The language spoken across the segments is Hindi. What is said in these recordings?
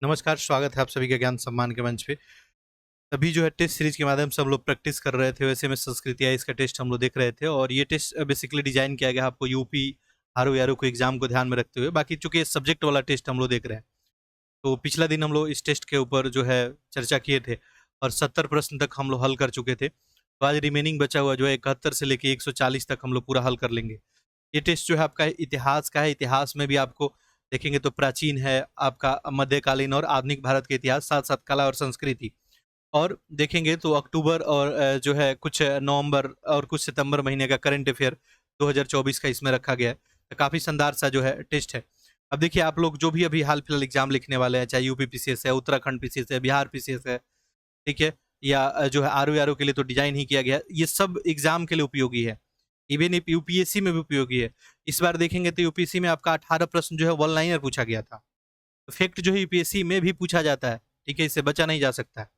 नमस्कार, स्वागत है आप सभी का ज्ञान सम्मान के मंच पे। अभी जो है टेस्ट सीरीज के माध्यम से हम लोग प्रैक्टिस कर रहे थे, वैसे में संस्कृत या इसका टेस्ट हम लोग देख रहे थे और ये टेस्ट बेसिकली डिजाइन किया गया आपको यूपी आर ओ को एग्जाम को ध्यान में रखते हुए। बाकी चूंकि ये सब्जेक्ट वाला टेस्ट हम लोग देख रहे हैं, तो पिछला दिन हम लोग इस टेस्ट के ऊपर जो है चर्चा किए थे और 70 प्रश्न तक हम लोग हल कर चुके थे। तो आज रिमेनिंग बचा हुआ जो है 71 से लेके 140 तक हम लोग पूरा हल कर लेंगे। ये टेस्ट जो है आपका इतिहास का है। इतिहास में भी आपको देखेंगे तो प्राचीन है, आपका मध्यकालीन और आधुनिक भारत के इतिहास, साथ साथ कला और संस्कृति। और देखेंगे तो अक्टूबर और जो है कुछ नवंबर और कुछ सितंबर महीने का करंट अफेयर 2024 का इसमें रखा गया है। तो काफी शानदार सा जो है टेस्ट है। अब देखिए, आप लोग जो भी अभी हाल फिलहाल एग्जाम लिखने वाले हैं, चाहे यूपी पीसीएस है, उत्तराखंड पीसीएस है, बिहार पीसीएस है, ठीक है, या जो है आर ओ के लिए तो डिजाइन ही किया गया है, ये सब एग्जाम के लिए उपयोगी है। इवन यूपीएससी में भी उपयोगी है। इस बार देखेंगे तो यूपीएससी में आपका 18 प्रश्न जो है वन लाइनर पूछा गया था। फैक्ट जो है यूपीएससी में भी पूछा जाता है, ठीक है, इससे बचा नहीं जा सकता है।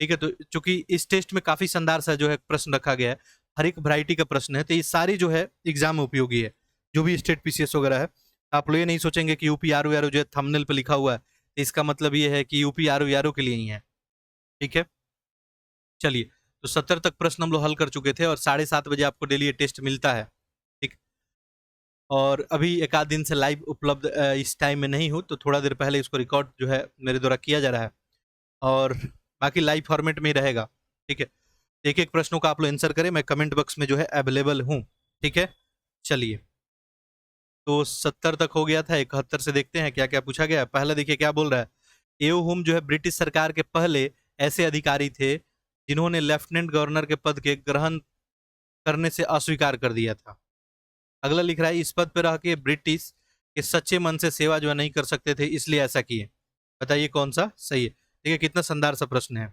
ठीक है, तो चूंकि इस टेस्ट में काफी शानदार सा जो है प्रश्न रखा गया है, हर एक वैरायटी का प्रश्न है, तो ये सारी जो है एग्जाम में उपयोगी है। जो भी स्टेट पीसीएस वगैरह है, आप लोग ये नहीं सोचेंगे कि यूपी आर ओ जो है थंबनेल पे लिखा हुआ है, तो इसका मतलब ये है कि यूपी आर ओ के लिए ही है। ठीक है, चलिए, तो 70 तक प्रश्न हम लोग हल कर चुके थे और 7:30 बजे आपको डेली ये टेस्ट मिलता है। ठीक, और अभी एक आध दिन से लाइव उपलब्ध इस टाइम में नहीं हूँ, तो थोड़ा देर पहले इसको रिकॉर्ड जो है मेरे द्वारा किया जा रहा है और बाकी लाइव फॉर्मेट में ही रहेगा। ठीक है, एक एक प्रश्नों का आप लोग आंसर करें, मैं कमेंट बॉक्स में जो है अवेलेबल हूँ। ठीक है, चलिए, तो 70 तक हो गया था, 71 से देखते हैं क्या क्या पूछा गया है। पहला देखिए क्या बोल रहा है। एओ हुम जो है ब्रिटिश सरकार के पहले ऐसे अधिकारी थे जिन्होंने लेफ्टिनेंट गवर्नर के पद के ग्रहण करने से अस्वीकार कर दिया था। अगला लिख रहा है, इस पद पर रह के ब्रिटिश के सच्चे मन से सेवा जो है नहीं कर सकते थे, इसलिए ऐसा किए। बताइए कौन सा सही है। ठीक है, कितना शानदार सा प्रश्न है।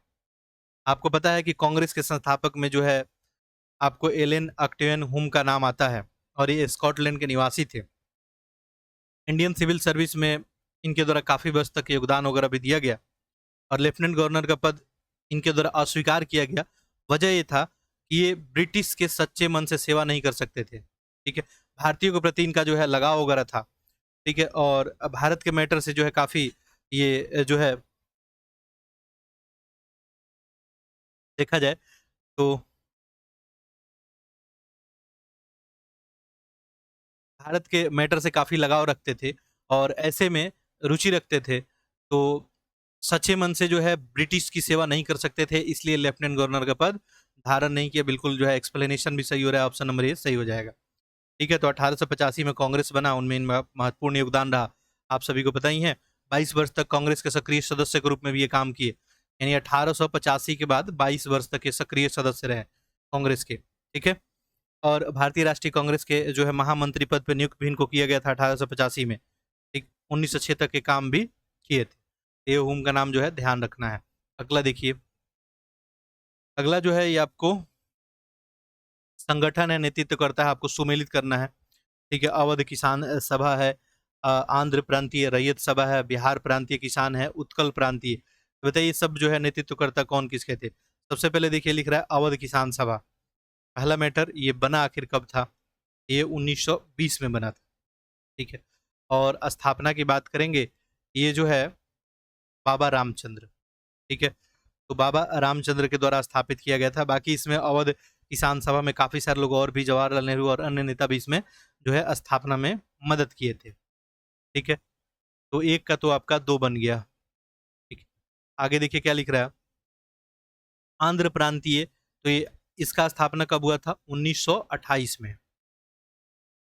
आपको पता है कि कांग्रेस के संस्थापक में जो है आपको एलेन अक्टेवन हुम का नाम आता है और ये स्कॉटलैंड के निवासी थे। इंडियन सिविल सर्विस में इनके द्वारा काफी वर्ष तक योगदान वगैरह भी दिया गया और लेफ्टिनेंट गवर्नर का पद इनके द्वारा अस्वीकार किया गया। वजह ये था कि ये ब्रिटिश के सच्चे मन से सेवा नहीं कर सकते थे। ठीक है, भारतीयों के प्रति इनका जो है लगाव वगैरह था। ठीक है, और भारत के मैटर से जो है काफी ये जो है देखा जाए तो भारत के मैटर से काफी लगाव रखते थे और ऐसे में रुचि रखते थे। तो सच्चे मन से जो है ब्रिटिश की सेवा नहीं कर सकते थे, इसलिए लेफ्टिनेंट गवर्नर का पद धारण नहीं किया। बिल्कुल जो है एक्सप्लेनेशन भी सही हो रहा है, ऑप्शन नंबर ए सही हो जाएगा। ठीक है, तो 1885 में कांग्रेस बना, उनमें इनका महत्वपूर्ण योगदान रहा, आप सभी को पता ही है। 22 वर्ष तक कांग्रेस के सक्रिय सदस्य के रूप में भी ये काम किए, यानी 1885 के बाद 22 वर्ष तक ये सक्रिय सदस्य रहे कांग्रेस के। ठीक है, और भारतीय राष्ट्रीय कांग्रेस के जो है महामंत्री पद पर नियुक्त भी इनको किया गया था 1885 में। ठीक, 1906 तक के काम भी किए थे। ये हुम का नाम जो है ध्यान रखना है। अगला देखिए, अगला जो है ये आपको संगठन है, नेतृत्व करता है, आपको सुमेलित करना है। ठीक है, अवध किसान सभा है, आंध्र प्रांतीय रैयत सभा है, बिहार प्रांतीय किसान है, उत्कल प्रांतीय। तो बताइए सब जो है नेतृत्वकर्ता कौन किसके थे। सबसे पहले देखिए लिख रहा है अवध किसान सभा। पहला मैटर, ये बना आखिर कब था। ये 1920 में बना था। ठीक है, और स्थापना की बात करेंगे, ये जो है बाबा रामचंद्र। ठीक है, तो बाबा रामचंद्र के द्वारा स्थापित किया गया था। बाकी इसमें अवध किसान सभा में काफी सारे लोग और भी, जवाहरलाल नेहरू और अन्य नेता भी इसमें जो है स्थापना में मदद किए थे। ठीक है, तो एक का तो आपका दो बन गया। ठीक है, आगे देखिए क्या लिख रहा है। आंध्र प्रांतीय, तो ये इसका स्थापना कब हुआ था, 1928 में।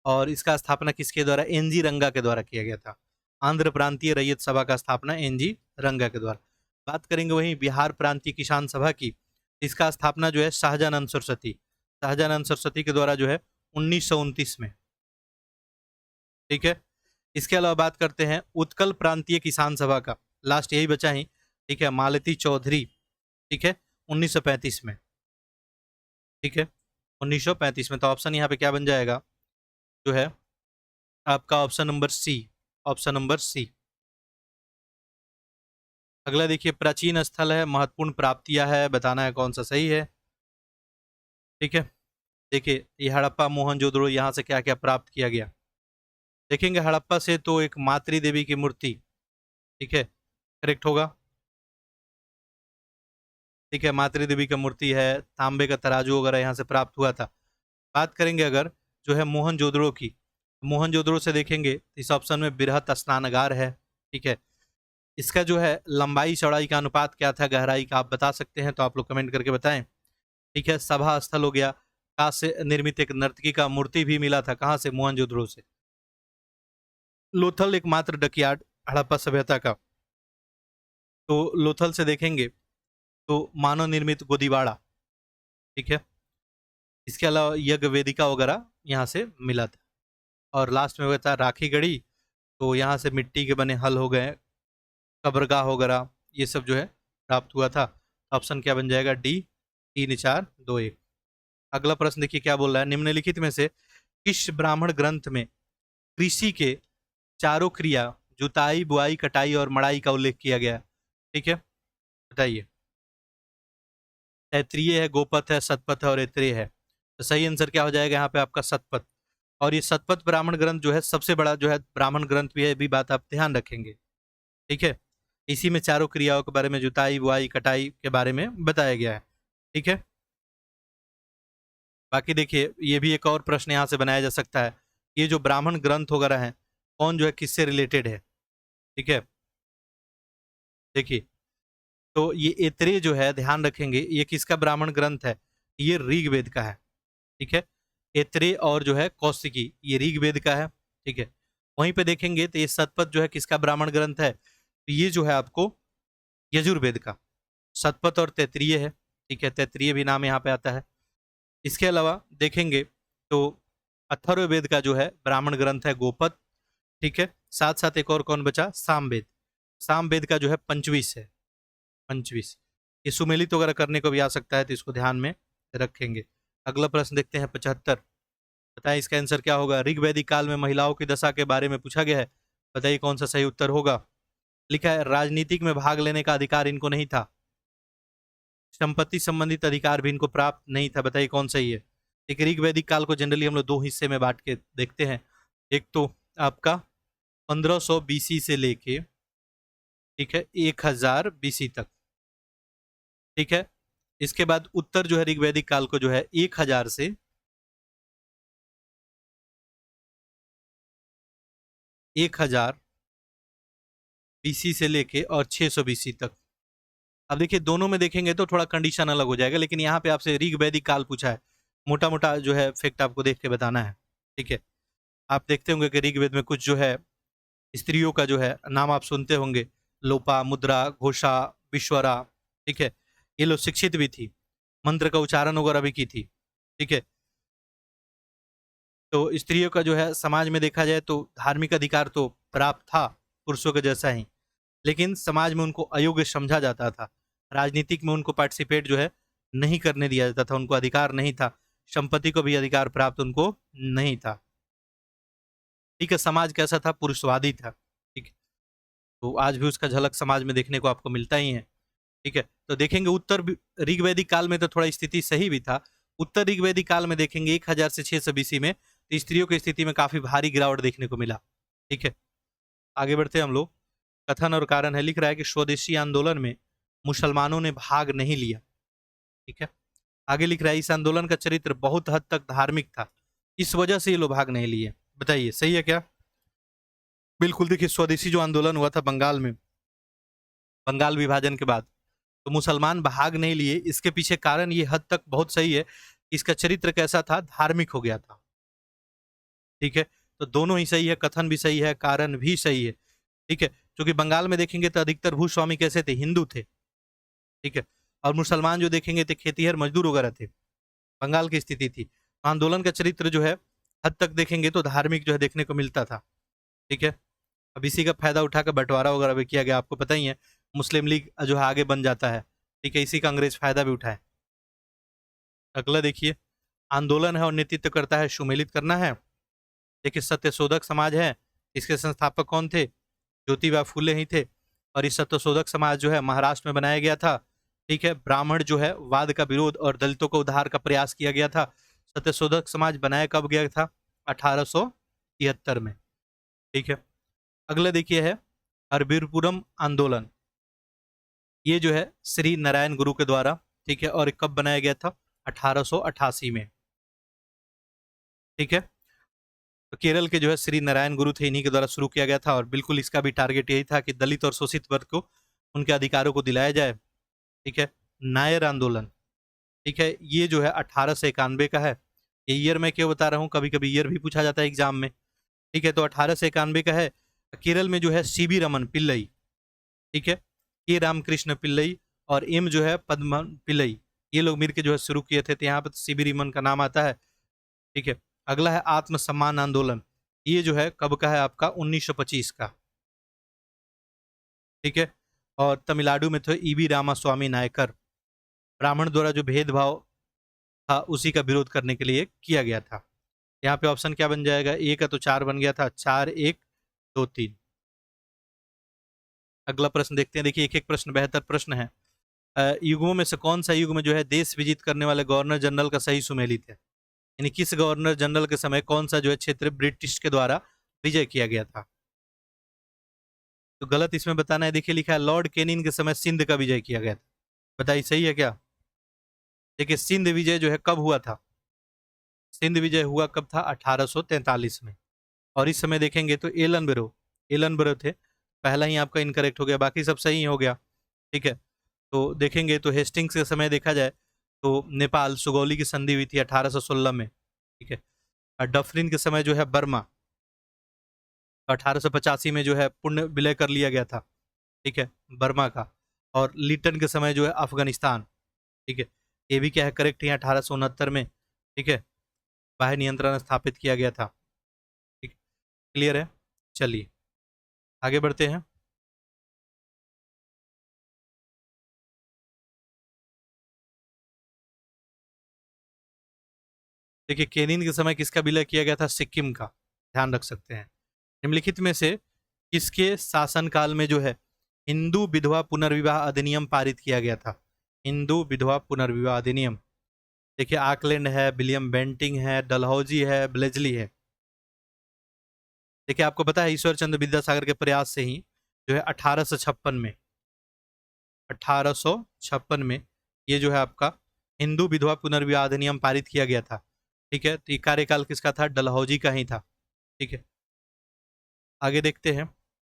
और इसका स्थापना किसके द्वारा, एनजी रंगा के द्वारा किया गया था। आंध्र प्रांतीय रैयत सभा का स्थापना एनजी रंगा के द्वारा। बात करेंगे वहीं बिहार प्रांतीय किसान सभा की, इसका स्थापना जो है शाहजानंद सरस्वती के द्वारा जो है 1929 में। ठीक है, इसके अलावा बात करते हैं उत्कल प्रांतीय किसान सभा का, लास्ट यही बचा ही। ठीक है, मालती चौधरी। ठीक है, 1935 में। ठीक है, 1935 में, तो ऑप्शन यहाँ पे क्या बन जाएगा, जो है आपका option number C, option number C. अगला देखिए, प्राचीन स्थल है, महत्वपूर्ण प्राप्तियां है, बताना है कौन सा सही है। ठीक है, देखिए ये हड़प्पा मोहनजोदड़ो, यहाँ से क्या क्या प्राप्त किया गया। देखेंगे हड़प्पा से तो एक मातृ देवी की मूर्ति। ठीक है, करेक्ट होगा। ठीक है, मातृ देवी का मूर्ति है, तांबे का तराजू वगैरह यहाँ से प्राप्त हुआ था। बात करेंगे अगर जो है मोहनजोदड़ो की, मोहनजोदड़ो से देखेंगे तो इस ऑप्शन में बृहत स्नानागार है। ठीक है, इसका जो है लंबाई चौड़ाई का अनुपात क्या था, गहराई का, आप बता सकते हैं तो आप लोग कमेंट करके बताएं। ठीक है, सभा स्थल हो गया, कांच से निर्मित एक नर्तकी का मूर्ति भी मिला था, कहाँ से, मोहनजोदड़ो से। लोथल एकमात्र डकयार्ड हड़प्पा सभ्यता का, तो लोथल से देखेंगे तो मानव निर्मित गोदीवाड़ा। ठीक है, इसके अलावा यज्ञ वेदिका वगैरह यहाँ से मिला था। और लास्ट में हुआ था राखी गढ़ी, तो यहाँ से मिट्टी के बने हल हो गए, कब्रगाह वगैरह ये सब जो है प्राप्त हुआ था। ऑप्शन क्या बन जाएगा, डी, 3 4 2 1। अगला प्रश्न देखिए क्या बोल रहा है, निम्नलिखित में से किस ब्राह्मण ग्रंथ में कृषि के चारों क्रिया जुताई बुआई कटाई और मड़ाई का उल्लेख किया गया है? ठीक है, बताइए। तैत्रीय है, गोपथ है, सतपथ है और ऐत्रेय है। तो सही आंसर क्या हो जाएगा यहाँ पे आपका, सतपथ। और ये सतपथ ब्राह्मण ग्रंथ जो है सबसे बड़ा जो है ब्राह्मण ग्रंथ भी है, भी बात आप ध्यान रखेंगे। ठीक है, इसी में चारों क्रियाओं के बारे में, जुताई बुआई कटाई के बारे में बताया गया है। ठीक है, बाकी देखिए ये भी एक और प्रश्न यहाँ से बनाया जा सकता है, ये जो ब्राह्मण ग्रंथ वगैरह हैं कौन जो है किससे रिलेटेड है। ठीक है, देखिए तो ये ऐत्रेय जो है ध्यान रखेंगे ये किसका ब्राह्मण ग्रंथ है, ये ऋग्वेद का है। ठीक है, ऐत्रेय और जो है कौशिकी ये ऋग्वेद का है। ठीक है, वहीं पे देखेंगे तो ये सतपथ जो है किसका ब्राह्मण ग्रंथ है, तो ये जो है आपको यजुर्वेद का, सतपथ और तैत्रीय है। ठीक है, तैत्रीय भी नाम यहाँ पे आता है। इसके अलावा देखेंगे तो अथर्ववेद का जो है ब्राह्मण ग्रंथ है गोपथ। ठीक है, साथ साथ एक और कौन बचा, सामवेद, सामवेद का जो है पंचविश है, पंचविश। ये सुमेलित वगैरह करने को भी आ सकता है, तो इसको ध्यान में रखेंगे। अगला प्रश्न देखते हैं 75। बताइए इसका आंसर क्या होगा, ऋग्वैदिक काल में महिलाओं की दशा के बारे में पूछा गया है, बताइए कौन सा सही उत्तर होगा। लिखा है राजनीतिक में भाग लेने का अधिकार इनको नहीं था, संपत्ति संबंधित अधिकार भी इनको प्राप्त नहीं था, बताइए कौन सही है। एक ऋग्वैदिक काल को जनरली हम लोग दो हिस्से में बांट के देखते हैं, एक तो आपका 1500 बीसी से लेके, ठीक है, 1000 बीसी तक। ठीक है, इसके बाद उत्तर जो है ऋग्वैदिक काल को जो है 1000 से 1000 बीसी से लेके और 600 बीसी तक। अब देखिए दोनों में देखेंगे तो थोड़ा कंडीशन अलग हो जाएगा, लेकिन यहाँ पे आपसे ऋग्वैदिक काल पूछा है, मोटा मोटा जो है फैक्ट आपको देख के बताना है। ठीक है, आप देखते होंगे कि ऋग्वेद में कुछ जो है स्त्रियों का जो है नाम आप सुनते होंगे, लोपा, मुद्रा, घोषा, विश्वरा। ठीक है, ये लोग शिक्षित भी थी, मंत्र का उच्चारण वगैरह भी की थी। ठीक है, तो स्त्रियों का जो है समाज में देखा जाए तो धार्मिक अधिकार तो प्राप्त था पुरुषों के जैसा ही, लेकिन समाज में उनको अयोग्य समझा जाता था, राजनीतिक में उनको पार्टिसिपेट जो है नहीं करने दिया जाता था, उनको अधिकार नहीं था, संपत्ति को भी अधिकार प्राप्त उनको नहीं था। ठीक है, समाज कैसा था, पुरुषवादी था। ठीक है, तो आज भी उसका झलक समाज में देखने को आपको मिलता ही है। ठीक है, तो देखेंगे उत्तर ऋग्वैदिक काल में तो थोड़ा स्थिति सही भी था, उत्तर ऋग्वैदिक काल में देखेंगे 1000 से 600 बीसी में तो स्त्रियों की स्थिति में काफी भारी गिरावट देखने को मिला। ठीक है, आगे बढ़ते हम लोग। कथन और कारण है, लिख रहा है कि स्वदेशी आंदोलन में मुसलमानों ने भाग नहीं लिया। ठीक है, आगे लिख रहा है इस आंदोलन का चरित्र बहुत हद तक धार्मिक था, इस वजह से ये लोग भाग नहीं लिए, बताइए सही है क्या। बिल्कुल, देखिए स्वदेशी जो आंदोलन हुआ था बंगाल में, बंगाल विभाजन के बाद, तो मुसलमान भाग नहीं लिए, इसके पीछे कारण ये हद तक बहुत सही है, इसका चरित्र कैसा था, धार्मिक हो गया था। ठीक है, तो दोनों ही सही है, कथन भी सही है, कारण भी सही है। ठीक है, क्योंकि बंगाल में देखेंगे तो अधिकतर भूस्वामी कैसे थे, हिंदू थे। ठीक है, और मुसलमान जो देखेंगे तो खेतीहर मजदूर वगैरह थे, बंगाल की स्थिति थी। आंदोलन का चरित्र जो है हद तक देखेंगे तो धार्मिक जो है देखने को मिलता था। ठीक है, अब इसी का फायदा उठाकर बंटवारा वगैरह भी किया गया, आपको पता ही है, मुस्लिम लीग जो है आगे बन जाता है। ठीक है, इसी का अंग्रेज फायदा भी उठाए। अगला देखिए, आंदोलन है और नेतृत्व करता है, सुमेलित करना है। देखिए सत्यशोधक समाज है, इसके संस्थापक कौन थे, ज्योतिबा फूले ही थे, और इस सत्यशोधक समाज जो है महाराष्ट्र में बनाया गया था। ठीक है, ब्राह्मण जो है वाद का विरोध और दलितों को उद्धार का प्रयास किया गया था। सत्यशोधक समाज बनाया कब गया था, 1873 में। ठीक है, अगला देखिए है हरबीरपुरम आंदोलन, ये जो है श्री नारायण गुरु के द्वारा, ठीक है, और ये कब बनाया गया था? 1888 में, ठीक है। तो केरल के जो है श्री नारायण गुरु थे, इन्हीं के द्वारा शुरू किया गया था, और बिल्कुल इसका भी टारगेट यही था कि दलित और शोषित वर्ग को उनके अधिकारों को दिलाया जाए, ठीक है। नायर आंदोलन, ठीक है, ये जो है 1891 का है। ये ईयर मैं क्यों बता रहा हूँ, कभी कभी ईयर भी पूछा जाता है एग्जाम में, ठीक है। तो 1891 का है। केरल में जो है सीबी रमन पिल्लई, ठीक है, के रामकृष्ण पिल्लई और एम जो है पद्मन पिल्लई, ये लोग मिलकर जो है शुरू किए थे, तो यहाँ पर सीबी रमन का नाम आता है, ठीक है। अगला है आत्म सम्मान आंदोलन, ये जो है कब का है आपका? 1925 का, ठीक है। और तमिलनाडु में तो ईवी रामास्वामी नायकर, ब्राह्मण द्वारा जो भेदभाव था उसी का विरोध करने के लिए किया गया था। यहाँ पे ऑप्शन क्या बन जाएगा? ए का तो 4 बन गया था, 4 1 2 3। अगला प्रश्न देखते हैं। देखिए एक एक प्रश्न बेहतर प्रश्न है। युगों में से कौन सा युग में जो है देश विजित करने वाले गवर्नर जनरल का सही सुमेलित है? यानी किस गवर्नर जनरल के समय कौन सा जो है क्षेत्र ब्रिटिश के द्वारा विजय किया गया था? तो गलत इसमें बताना है। देखिए लिखा है लॉर्ड केनिन के समय सिंध का विजय किया गया था। बताइए सही है क्या? देखिए सिंध विजय जो है कब हुआ था? सिंध विजय हुआ कब था? 1843 में। और इस समय देखेंगे तो एलन बेरो थे। पहला ही आपका इनकरेक्ट हो गया, बाकी सब सही हो गया, ठीक है। तो देखेंगे तो हेस्टिंग्स के समय देखा जाए तो नेपाल सुगौली की संधि हुई थी 1816 में, ठीक है। और डफरिन के समय जो है बर्मा, 1885 में जो है पुण्य विलय कर लिया गया था, ठीक है, बर्मा का। और लिटन के समय जो है अफगानिस्तान, ठीक है। ये भी क्या है करेक्ट है 1869 में, ठीक है, बाह्य नियंत्रण स्थापित किया गया था, ठीक। क्लियर है? चलिए आगे बढ़ते हैं। देखिए केनिन के समय किसका विलय किया गया था? सिक्किम का, ध्यान रख सकते हैं। निम्नलिखित में से किसके शासनकाल में जो है हिंदू विधवा पुनर्विवाह अधिनियम पारित किया गया था? हिंदू विधवा पुनर्विवाह अधिनियम। देखिए आकलैंड है, विलियम बेंटिंग है, डलहौजी है, ब्लेजली है। देखिए आपको पता है ईश्वर चंद्र विद्यासागर के प्रयास से ही जो है 1856 में ये जो है आपका हिंदू विधवा पुनर्विवाह अधिनियम पारित किया गया था, ठीक है। तो ये कार्यकाल किसका था? डलहौजी का ही था, ठीक है। आगे देखते हैं।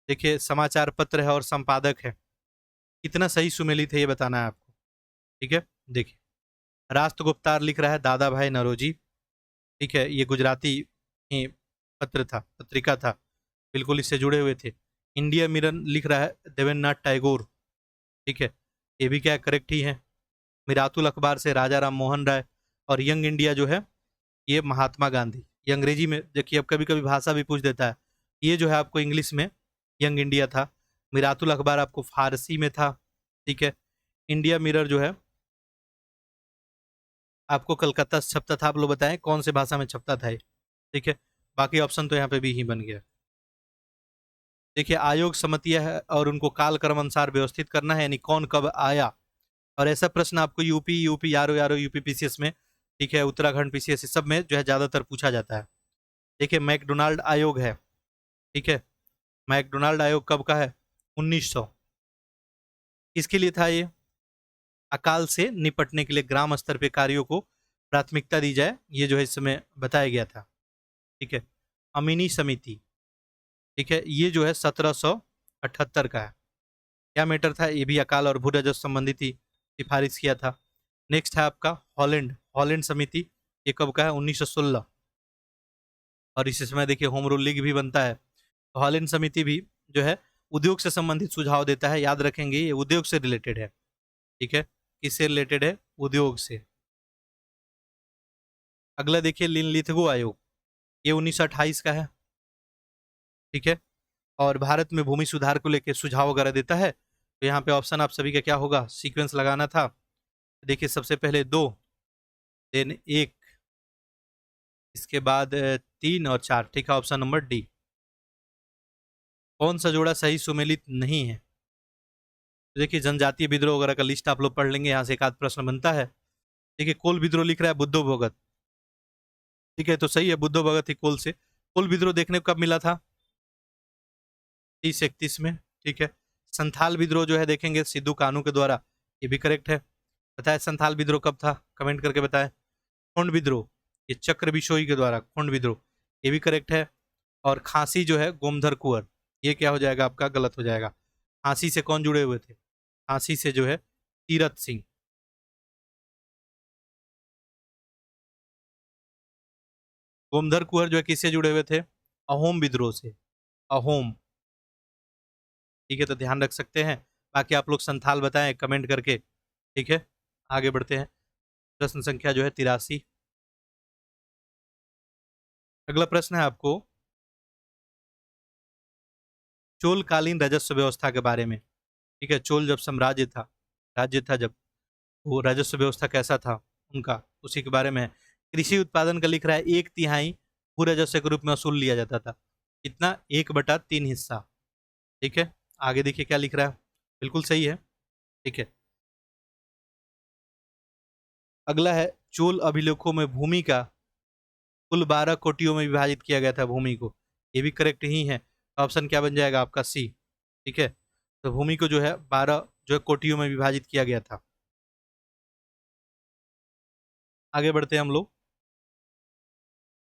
देखिए समाचार पत्र है और संपादक है, कितना सही सुमेलित है ये बताना है आपको, ठीक है। देखिए राष्ट्रगुप्तार लिख रहा है दादा भाई नरोजी, ठीक है, ये गुजराती ही पत्र था, पत्रिका था, बिल्कुल इससे जुड़े हुए थे। इंडिया मिरर लिख रहा है देवेंद्रनाथ टैगोर, ठीक है, ये भी क्या करेक्ट ही है। मिरातुल अखबार से राजा राम मोहन राय। और यंग इंडिया जो है ये महात्मा गांधी। ये अंग्रेजी में देखिए, अब कभी कभी भाषा भी पूछ देता है, ये जो है आपको इंग्लिश में यंग इंडिया था। मिरातुल अखबार आपको फारसी में था, ठीक है। इंडिया मिरर जो है आपको कलकत्ता से छपता था। आप लोग बताएं कौन से भाषा में छपता था ये, ठीक है। बाकी ऑप्शन तो यहाँ पे भी ही बन गया। देखिए आयोग समितियां है और उनको काल क्रम अनुसार व्यवस्थित करना है, यानी कौन कब आया। और ऐसा प्रश्न आपको UP UP R O UP PCS में, ठीक है, उत्तराखंड पीसीएस सब में जो है ज्यादातर पूछा जाता है। देखिए मैकडोनाल्ड आयोग है, ठीक है, मैकडोनाल्ड आयोग कब का है? 1900। किसके लिए था ये? अकाल से निपटने के लिए ग्राम स्तर पे कार्यों को प्राथमिकता दी जाए, ये जो है इस समय बताया गया था, ठीक है। अमीनी समिति, ठीक है, ये जो है 1778 का है। क्या मैटर था? ये भी अकाल और भू राजस्व संबंधित ही सिफारिश किया था। नेक्स्ट है आपका हॉलैंड, हॉलैंड समिति, ये कब का है? 1916। और इसी समय देखिए होम रूल लीग भी बनता है। तो हॉलैंड समिति भी जो है उद्योग से संबंधित सुझाव देता है, याद रखेंगे ये उद्योग से रिलेटेड है, ठीक है। किससे रिलेटेड है? उद्योग से। अगला देखिए लिथगो आयोग, ये 1928 का है, ठीक है। और भारत में भूमि सुधार को लेकर सुझाव वगैरह देता है। तो यहाँ पे ऑप्शन आप सभी का क्या होगा? सीक्वेंस लगाना था। देखिए सबसे पहले 2, देन 1, इसके बाद 3 और 4, ठीक है। Option number D. कौन सा जोड़ा सही सुमेलित नहीं है? तो देखिए जनजातीय विद्रोह वगैरह का लिस्ट आप लोग पढ़ लेंगे, यहाँ से एक आध प्रश्न बनता है। देखिए कोल विद्रोह लिख रहा है बुद्धो भगत, ठीक है, तो सही है, बुद्धो भगत ही कोल से। कोल विद्रोह देखने को कब मिला था? 30-31 में, ठीक है। संथाल विद्रोह जो है देखेंगे सिद्धू कानू के द्वारा, ये भी करेक्ट है। बताए संथाल विद्रोह कब था, कमेंट करके बताएं। खोंड विद्रोह, ये चक्र बिशोई के द्वारा खोंड विद्रोह, ये भी करेक्ट है। और खांसी जो है गोमधर कुंवर, ये क्या हो जाएगा आपका, गलत हो जाएगा। खांसी से कौन जुड़े हुए थे, खांसी से जो है तीरथ सिंह। गोमधर कुंवर जो है किससे जुड़े हुए थे, अहोम विद्रोह से, अहोम। ठीक है, तो ध्यान रख सकते हैं। बाकी आप लोग संथाल बताएं कमेंट करके। ठीक है, आगे बढ़ते हैं। प्रश्न संख्या जो है 83। अगला प्रश्न है आपको चोलकालीन राजस्व व्यवस्था के बारे में। ठीक है, चोल जब साम्राज्य था, राज्य था जब, वो राजस्व व्यवस्था कैसा था उनका, उसी के बारे में है। कृषि उत्पादन का लिख रहा है 1/3 भू राजस्व के रूप में वसूल लिया जाता था। कितना, 1/3 हिस्सा। ठीक है, आगे देखिए क्या लिख रहा है, बिल्कुल सही है। ठीक है, अगला है चोल अभिलेखों में भूमि का कुल 12 कोटियों में विभाजित किया गया था भूमि को, ये भी करेक्ट ही है। ऑप्शन क्या बन जाएगा आपका, सी। ठीक है, तो भूमि को जो है 12 जो है कोटियों में विभाजित किया गया था। आगे बढ़ते हैं हम लोग,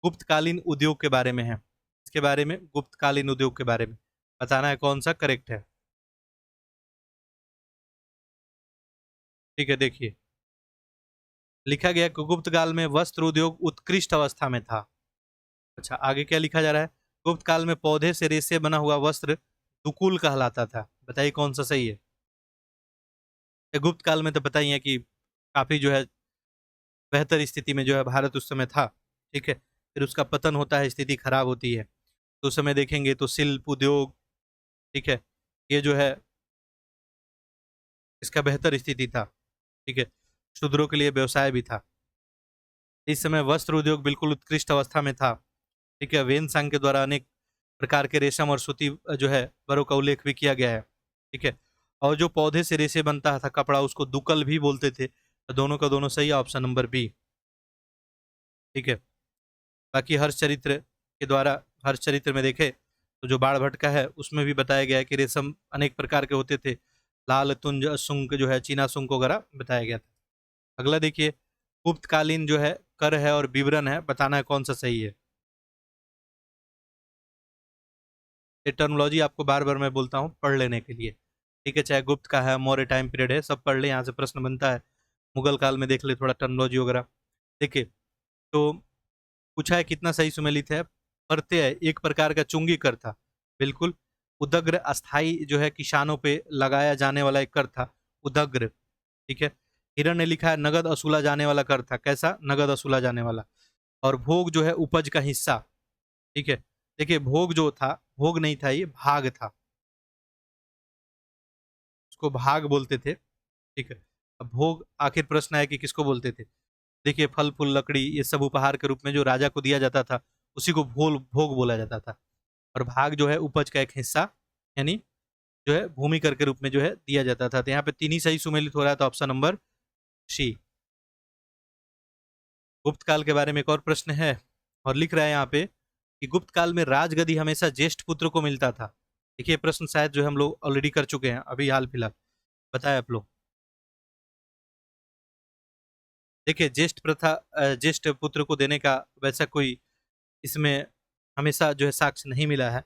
गुप्तकालीन उद्योग के बारे में है। इसके बारे में, गुप्तकालीन उद्योग के बारे में बताना है कौन सा करेक्ट है। ठीक है, देखिए लिखा गया कि गुप्त काल में वस्त्र उद्योग उत्कृष्ट अवस्था में था। अच्छा, आगे क्या लिखा जा रहा है, गुप्त काल में पौधे से रेशे बना हुआ वस्त्र दुकुल कहलाता था। बताइए कौन सा सही है। ये गुप्त काल में तो पता ही है कि काफी जो है बेहतर स्थिति में जो है भारत उस समय था। ठीक है, फिर उसका पतन होता है, स्थिति खराब होती है, तो उस समय देखेंगे तो शिल्प उद्योग, ठीक है, ये जो है इसका बेहतर स्थिति था। ठीक है, शूद्रों के लिए व्यवसाय भी था। इस समय वस्त्र उद्योग बिल्कुल उत्कृष्ट अवस्था में था। ठीक है, वेन सांग के द्वारा अनेक प्रकार के रेशम और सूती जो है बरों का उल्लेख भी किया गया है। ठीक है, और जो पौधे से रेशे बनता था कपड़ा, उसको दुकल भी बोलते थे। तो दोनों का दोनों सही, ऑप्शन नंबर बी। ठीक है, बाकी हर्ष चरित्र के द्वारा, हर्ष चरित्र में देखे तो जो बाण भट्ट का है उसमें भी बताया गया है कि रेशम अनेक प्रकार के होते थे, लाल तुंज सुंक जो है चीना सुंक वगैरह बताया गया था। अगला देखिए, गुप्तकालीन जो है कर है और विवरण है, बताना है कौन सा सही है। ये टर्मोलॉजी आपको बार बार मैं बोलता हूँ पढ़ लेने के लिए। ठीक है, चाहे गुप्त का है, मौर्य टाइम पीरियड है, सब पढ़ ले, यहाँ से प्रश्न बनता है। मुगल काल में देख ले थोड़ा टर्मोलॉजी वगैरह। देखिए, तो पूछा है कितना सही सुमेलित है। प्रत्यय एक प्रकार का चुंगी कर था, बिल्कुल। उदग्र अस्थाई जो है किसानों पे लगाया जाने वाला एक कर था, उदग्र। ठीक है, हिरण ने लिखा है नगद असूला जाने वाला कर था, कैसा, नगद असूला जाने वाला। और भोग जो है उपज का हिस्सा। ठीक है, देखिए भोग जो था, भोग नहीं था, ये भाग था, उसको भाग बोलते थे। ठीक है, अब भोग आखिर प्रश्न है कि किसको बोलते थे। देखिए फल फूल लकड़ी ये सब उपहार के रूप में जो राजा को दिया जाता था, उसी को भोग भोग बोला जाता था। और भाग जो है उपज का एक हिस्सा, यानी जो है भूमि कर के रूप में जो है दिया जाता था। तो यहाँ पे तीन ही सही सुमेलित हो रहा है, तो ऑप्शन नंबर सी। गुप्त काल के बारे में एक और प्रश्न है, और लिख रहा है यहाँ पे कि गुप्त काल में राजगद्दी हमेशा ज्येष्ठ पुत्र को मिलता था। देखिए प्रश्न शायद जो हम लोग ऑलरेडी कर चुके हैं अभी हाल फिलहाल, बताए आप लोग। देखिए ज्येष्ठ प्रथा, ज्येष्ठ पुत्र को देने का वैसा कोई इसमें हमेशा जो है साक्ष्य नहीं मिला है।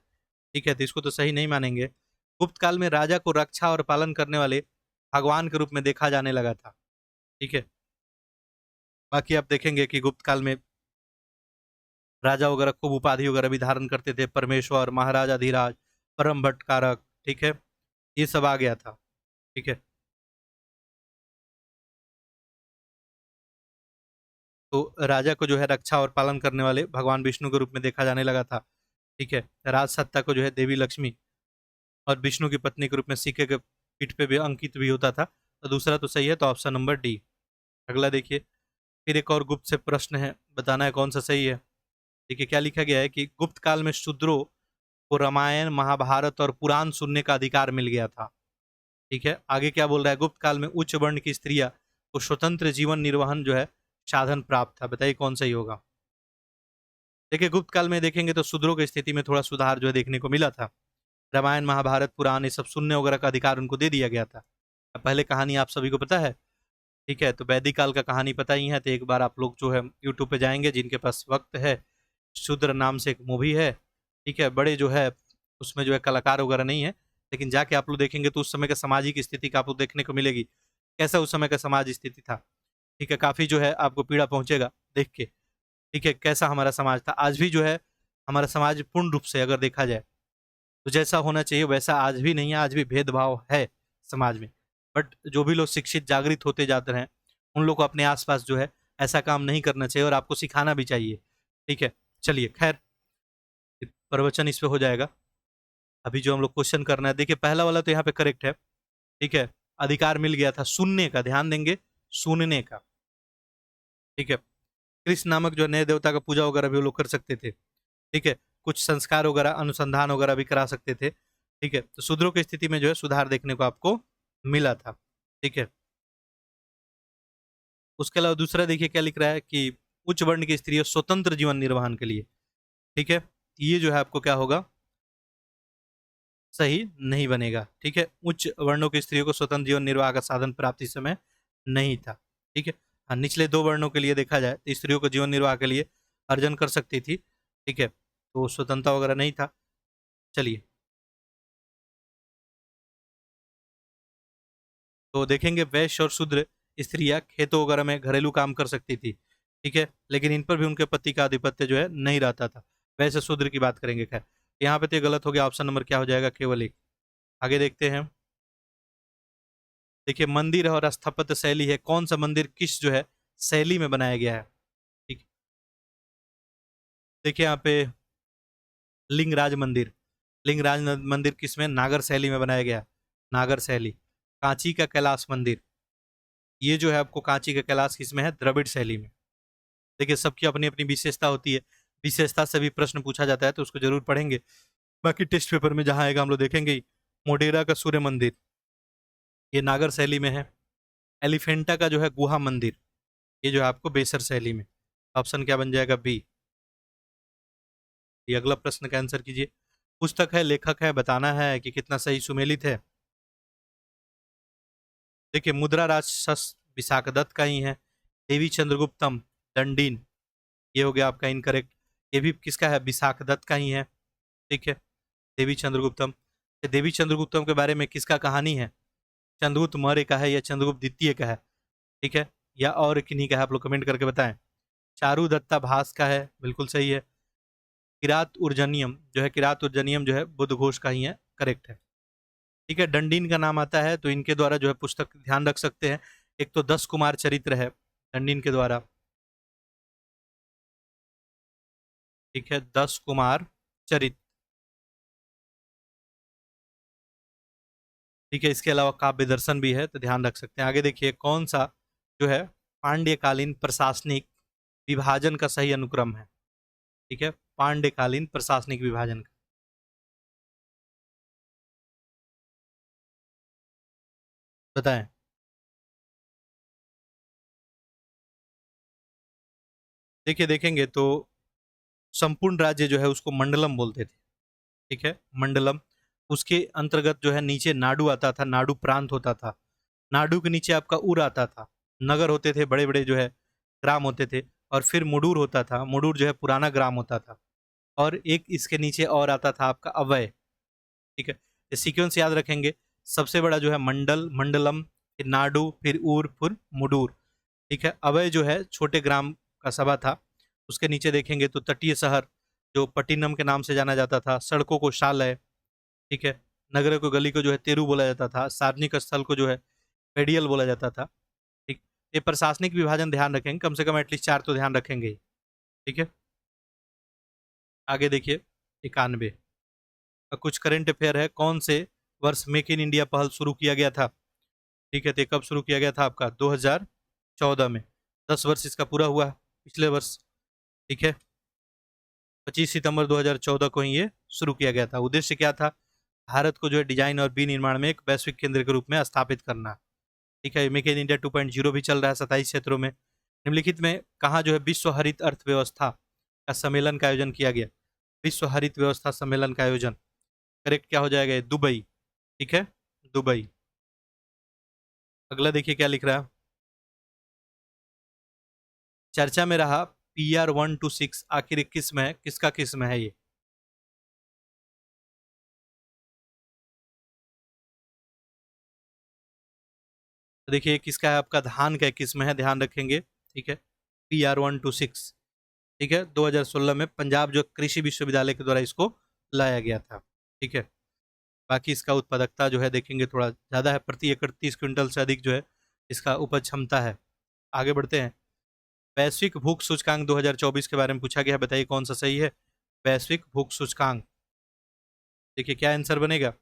ठीक है, तो इसको तो सही नहीं मानेंगे। गुप्त काल में राजा को रक्षा और पालन करने वाले भगवान के रूप में देखा जाने लगा था। ठीक है, बाकी आप देखेंगे कि गुप्त काल में राजा वगैरह खूब उपाधि वगैरह भी धारण करते थे, परमेश्वर, महाराजा धीराज, परम भट्टकारक। ठीक है, ये सब आ गया था। ठीक है, तो राजा को जो है रक्षा और पालन करने वाले भगवान विष्णु के रूप में देखा जाने लगा था। ठीक है, राज सत्ता को जो है देवी लक्ष्मी और विष्णु की पत्नी के रूप में सिक्के के पीठ पे भी अंकित भी होता था। तो दूसरा तो सही है, तो ऑप्शन नंबर डी। अगला देखिए, फिर एक और गुप्त से प्रश्न है, बताना है कौन सा सही है। देखिए क्या लिखा गया है कि गुप्त काल में शूद्रों को रामायण महाभारत और पुराण सुनने का अधिकार मिल गया था। ठीक है, आगे क्या बोल रहा है, गुप्त काल में उच्च वर्ण की स्त्रियां को स्वतंत्र जीवन निर्वहन जो है साधन प्राप्त था। बताइए कौन सही होगा। देखिए गुप्त काल में देखेंगे तो शूद्रों की स्थिति में थोड़ा सुधार जो है देखने को मिला था। रामायण महाभारत पुराण ये सब सुनने वगैरह का अधिकार उनको दे दिया गया था। अब पहले कहानी आप सभी को पता है, ठीक है, तो वैदिक काल का कहानी पता ही है, तो एक बार आप लोग जो है यूट्यूब पे जाएंगे, जिनके पास वक्त है, शूद्र नाम से एक मूवी है, ठीक है, बड़े जो है उसमें जो है कलाकार वगैरह नहीं है, लेकिन जाके आप लोग देखेंगे तो उस समय का सामाजिक स्थिति का आपको देखने को मिलेगी, कैसा उस समय का समाज स्थिति था, ठीक है, काफी जो है आपको पीड़ा पहुंचेगा देख के, ठीक है, कैसा हमारा समाज था। आज भी जो है हमारा समाज पूर्ण रूप से अगर देखा जाए तो जैसा होना चाहिए वैसा आज भी नहीं है, आज भी भेदभाव है समाज में। बट जो भी लोग शिक्षित जागृत होते जाते हैं उन लोग को अपने आसपास जो है ऐसा काम नहीं करना चाहिए और आपको सिखाना भी चाहिए, ठीक है। चलिए खैर, प्रवचन इस पे हो जाएगा। अभी जो हम लोग क्वेश्चन करना है, देखिए पहला वाला तो यहाँ पे करेक्ट है, ठीक है, अधिकार मिल गया था सुनने का, ध्यान देंगे, सुनने का, ठीक है। कृष्ण नामक जो नए देवता का पूजा वगैरह भी वो लोग कर सकते थे, ठीक है, कुछ संस्कार वगैरह अनुसंधान वगैरह भी करा सकते थे, ठीक है, तो शूद्रों की स्थिति में जो है सुधार देखने को आपको मिला था, ठीक है। उसके अलावा दूसरा देखिए क्या लिख रहा है कि उच्च वर्ण की स्त्रियों स्वतंत्र जीवन निर्वहन के लिए, ठीक है, ये जो है आपको क्या होगा, सही नहीं बनेगा, ठीक है, उच्च वर्णों की स्त्रियों को स्वतंत्र जीवन निर्वाह का साधन प्राप्ति इस समय नहीं था, ठीक है। हाँ, निचले दो वर्णों के लिए देखा जाए तो स्त्रियों को जीवन निर्वाह के लिए अर्जन कर सकती थी, ठीक है, तो स्वतंत्रता वगैरह नहीं था। चलिए, तो देखेंगे वैश्य और शूद्र स्त्रियां खेतों वगैरह में घरेलू काम कर सकती थी, ठीक है, लेकिन इन पर भी उनके पति का आधिपत्य जो है नहीं रहता था। वैश्य शूद्र की बात करेंगे, खैर यहाँ पे तो ये गलत हो गया, ऑप्शन नंबर क्या हो जाएगा, केवल एक। आगे देखते हैं, देखिए मंदिर और स्थापत्य शैली है, कौन सा मंदिर किस जो है शैली में बनाया गया है, ठीक। देखिए यहाँ पे लिंगराज मंदिर, लिंगराज मंदिर किस में, नागर शैली में बनाया गया, नागर शैली। कांची का कैलाश मंदिर, ये जो है आपको कांची का कैलाश किस में है, द्रविड़ शैली में। देखिए सबकी अपनी अपनी विशेषता होती है, विशेषता से भी प्रश्न पूछा जाता है तो उसको जरूर पढ़ेंगे। बाकी टेस्ट पेपर में जहां आएगा हम लोग देखेंगे ही। मोढेरा का सूर्य मंदिर, ये नागर शैली में है। एलिफेंटा का जो है गुहा मंदिर, ये जो है आपको बेसर शैली में। ऑप्शन क्या बन जाएगा, बी। ये अगला प्रश्न का आंसर कीजिए। पुस्तक है, लेखक है, बताना है कि कितना सही सुमेलित है। देखिए मुद्रा राजस विशाखदत्त का ही है। देवी चंद्रगुप्तम दंडीन, ये हो गया आपका इनकरेक्ट। ये भी किसका है, विशाखदत्त का ही है, ठीक है, देवी चंद्रगुप्तम। ये देवी चंद्रगुप्तम के बारे में किसका कहानी है, चंद्रगुप्त मौर्य का है या चंद्रगुप्त द्वितीय का है, ठीक है, या और किन्हीं का है, आप लोग कमेंट करके बताएं। चारू दत्ता भास का है, बिल्कुल सही है। किरात उर्जनियम जो है, किरात उर्जनियम जो है बुद्ध घोष का ही है, करेक्ट है, ठीक है। डंडीन का नाम आता है तो इनके द्वारा जो है पुस्तक ध्यान रख सकते हैं। एक तो 10 कुमार चरित्र है डंडीन के द्वारा, ठीक है, 10 कुमार चरित्र, ठीक है। इसके अलावा काव्य दर्शन भी है तो ध्यान रख सकते हैं। आगे देखिए कौन सा जो है पांड्यकालीन प्रशासनिक विभाजन का सही अनुक्रम है, ठीक है, पांड्यकालीन प्रशासनिक विभाजन का, बताएं। देखिए देखेंगे तो संपूर्ण राज्य जो है उसको मंडलम बोलते थे, ठीक है, मंडलम। उसके अंतर्गत जो है नीचे नाडु आता था, नाडु प्रांत होता था। नाडु के नीचे आपका उर आता था, नगर होते थे, बड़े बड़े जो है ग्राम होते थे। और फिर मुडूर होता था, मुडूर जो है पुराना ग्राम होता था। और एक इसके नीचे और आता था आपका अवय, ठीक है। ये सीक्वेंस याद रखेंगे। सबसे बड़ा जो है मंडल, मंडलम, फिर नाडु, फिर उर, फिर मुडूर, ठीक है। अवय जो है छोटे ग्राम का सभा था। उसके नीचे देखेंगे तो तटीय शहर जो पट्टिनम के नाम से जाना जाता था, सड़कों को शालय, ठीक है, नगर को गली को जो है तेरू बोला जाता था, सार्वजनिक स्थल को जो है पेडियल बोला जाता था, ठीक। ये प्रशासनिक विभाजन ध्यान रखेंगे, कम से कम एटलीस्ट 4 तो ध्यान रखेंगे ही, ठीक है। आगे देखिए 91 कुछ करंट अफेयर है, कौन से वर्ष मेक इन इंडिया पहल शुरू किया गया था, ठीक है, तो ये कब शुरू किया गया था आपका 2014 में। 10 वर्ष इसका पूरा हुआ पिछले वर्ष, ठीक है। 25 सितंबर 2014 को ही ये शुरू किया गया था। उद्देश्य क्या था, भारत को जो है डिजाइन और विनिर्माण में एक वैश्विक केंद्र के रूप में स्थापित करना, ठीक है। मेक इन इंडिया 2.0 भी चल रहा है 27 क्षेत्रों में। निम्नलिखित में कहाँ जो है विश्व हरित अर्थव्यवस्था का सम्मेलन का आयोजन किया गया, विश्व हरित व्यवस्था सम्मेलन का आयोजन करेक्ट क्या हो जाएगा? ये दुबई। ठीक है, दुबई। अगला देखिए क्या लिख रहा है। चर्चा में रहा PR-126 आखिर किस्म है, किसका किस्म है ये? तो देखिए किसका है, आपका धान का किस्म है, ध्यान रखेंगे। ठीक है, PR-126। ठीक है, 2016 में पंजाब जो कृषि विश्वविद्यालय के द्वारा इसको लाया गया था। ठीक है, बाकी इसका उत्पादकता जो है देखेंगे थोड़ा ज़्यादा है, प्रति एकड़ 30 क्विंटल से अधिक जो है इसका उपज क्षमता है। आगे बढ़ते हैं। वैश्विक भूख सूचकांक 2024 के बारे में पूछा गया है, बताइए कौन सा सही है? वैश्विक भूख सूचकांक, देखिए क्या आंसर बनेगा।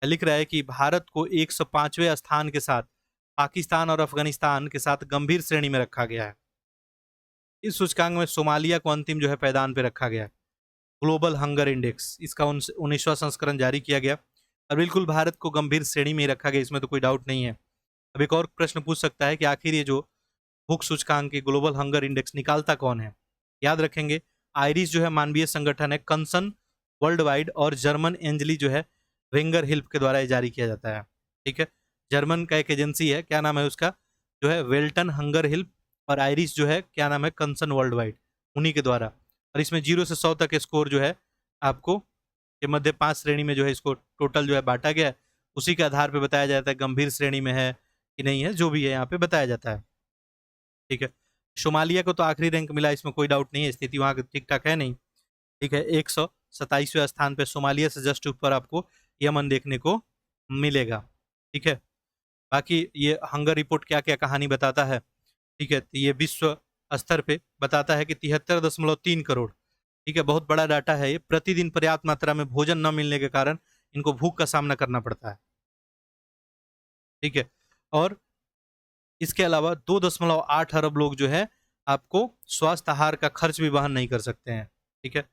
लिख रहा है कि भारत को 105वें स्थान के साथ पाकिस्तान और अफगानिस्तान के साथ गंभीर श्रेणी में रखा गया है। इस सूचकांक में सोमालिया को अंतिम जो है पायदान पे रखा गया है। ग्लोबल हंगर इंडेक्स, इसका 19वां संस्करण जारी किया गया और बिल्कुल भारत को गंभीर श्रेणी में रखा गया, इसमें तो कोई डाउट नहीं है। अब एक और प्रश्न पूछ सकता है कि आखिर ये जो भूख सूचकांक की ग्लोबल हंगर इंडेक्स निकालता कौन है? याद रखेंगे, आयरिश जो है मानवीय संगठन है, कंसन वर्ल्ड वाइड और जर्मन एंजली जो है वेंगर हिल्प के द्वारा ये जारी किया जाता है। ठीक है, जर्मन का एक एजेंसी है, क्या नाम है उसका, जो है वेल्टन हंगर हिल्प, और आयरिश जो है क्या नाम है, कंसन वर्ल्ड वाइड, उन्हीं के द्वारा। और इसमें 0 से 100 तक स्कोर जो है आपको के मध्य 5 श्रेणी में जो है इसको टोटल जो है बांटा गया है। उसी के आधार पर बताया जाता है गंभीर श्रेणी में है कि नहीं है, जो भी है यहाँ पे बताया जाता है। ठीक है, सोमालिया को तो आखिरी रैंक मिला, इसमें कोई डाउट नहीं है, स्थिति वहाँ ठीक ठाक है नहीं। ठीक है, 127वें स्थान पे सोमालिया से जस्ट ऊपर आपको यमन देखने को मिलेगा। ठीक है, बाकी ये हंगर रिपोर्ट क्या क्या कहानी बताता है। ठीक है, तो ये विश्व स्तर पे बताता है कि 73.3 करोड़, ठीक है, बहुत बड़ा डाटा है ये, प्रतिदिन पर्याप्त मात्रा में भोजन न मिलने के कारण इनको भूख का सामना करना पड़ता है। ठीक है, और इसके अलावा 2.8 अरब लोग जो है आपको स्वास्थ्य आहार का खर्च भी वहन नहीं कर सकते हैं। ठीक है,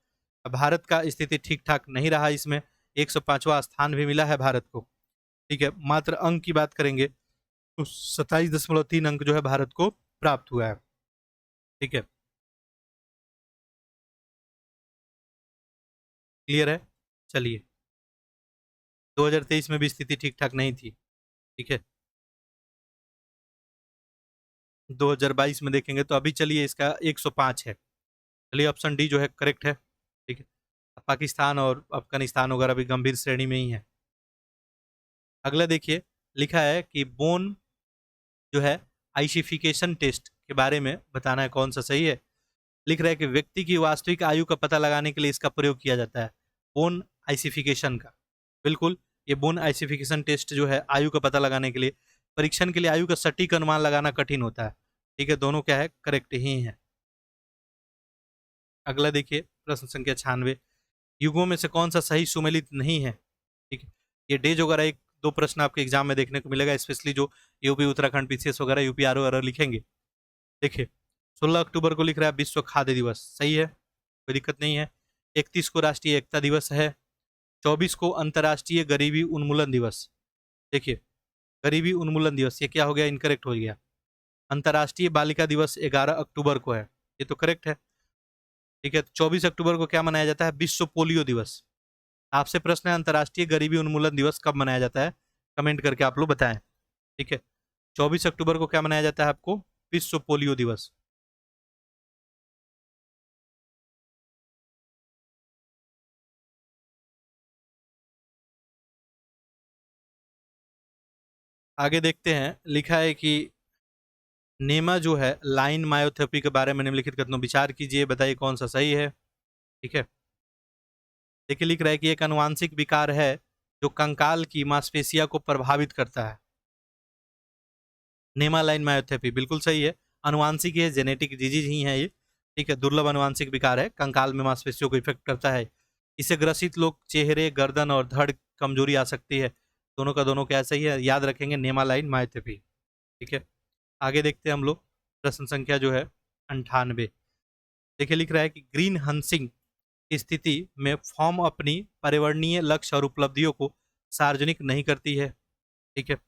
अब भारत का स्थिति ठीक ठाक नहीं रहा, इसमें 105वां स्थान भी मिला है भारत को। ठीक है, मात्र अंक की बात करेंगे तो 27.3 अंक जो है भारत को प्राप्त हुआ है। ठीक है, क्लियर है। चलिए, 2023 में भी स्थिति ठीक ठाक नहीं थी। ठीक है, 2022 में देखेंगे तो अभी चलिए इसका 105 है। चलिए ऑप्शन डी जो है करेक्ट है। ठीक है, पाकिस्तान और अफगानिस्तान वगैरह भी गंभीर श्रेणी में ही है। अगला देखिए, लिखा है कि बोन जो है आइसिफिकेशन टेस्ट के बारे में बताना है कौन सा सही है। लिख रहा है कि व्यक्ति की वास्तविक आयु का पता लगाने के लिए इसका प्रयोग किया जाता है, बोन आइसिफिकेशन का। बिल्कुल, ये बोन आइसिफिकेशन टेस्ट जो है आयु का पता लगाने के लिए, परीक्षण के लिए आयु का सटीक अनुमान लगाना कठिन होता है। ठीक है, दोनों क्या है, करेक्ट ही है। अगला देखिए प्रश्न संख्या 96, युगों में से कौन सा सही सुमेलित नहीं है? ठीक है, ये डेज वगैरह एक दो प्रश्न आपके एग्जाम में देखने को मिलेगा, स्पेशली जो यूपी उत्तराखंड पीसीएस वगैरह यूपी आर वगैरह लिखेंगे। देखिए 16 अक्टूबर को लिख रहा है विश्व खाद्य दिवस, सही है, कोई दिक्कत नहीं है। 31 को राष्ट्रीय एकता दिवस है। 24 को अंतर्राष्ट्रीय गरीबी उन्मूलन दिवस। देखिए, गरीबी उन्मूलन दिवस ये क्या हो गया, इनकरेक्ट हो गया। अंतर्राष्ट्रीय बालिका दिवस 11 अक्टूबर को है, ये तो करेक्ट है। ठीक है, 24 अक्टूबर को क्या मनाया जाता है, विश्व पोलियो दिवस। आपसे प्रश्न है अंतर्राष्ट्रीय गरीबी उन्मूलन दिवस कब मनाया जाता है, कमेंट करके आप लोग बताएं। ठीक है, 24 अक्टूबर को क्या मनाया जाता है आपको, विश्व पोलियो दिवस। आगे देखते हैं, लिखा है कि नेमा जो है लाइन मायोथेरेपी के बारे में निम्नलिखित कथनों विचार कीजिए, बताइए कौन सा सही है। ठीक है, देखिए लिख रहा है कि एक अनुवांशिक विकार है जो कंकाल की मांसपेशिया को प्रभावित करता है। नेमा लाइन मायोथेरेपी बिल्कुल सही है, अनुवांशिक है, जेनेटिक डिजीज ही है ये। ठीक है, दुर्लभ अनुवांशिक विकार है, कंकाल में मांसपेशियों को इफेक्ट करता है। इससे ग्रसित लोग चेहरे, गर्दन और धड़ कमजोरी आ सकती है। दोनों का दोनों क्या सही है, याद रखेंगे नेमा लाइन मायोथेरेपी। ठीक है, आगे देखते हैं हम लोग प्रश्न संख्या जो है 98। देखिए लिख रहा है कि ग्रीन हंसिंग की स्थिति में फॉर्म अपनी पर्यावरणीय लक्ष्य और उपलब्धियों को सार्वजनिक नहीं करती है। ठीक है,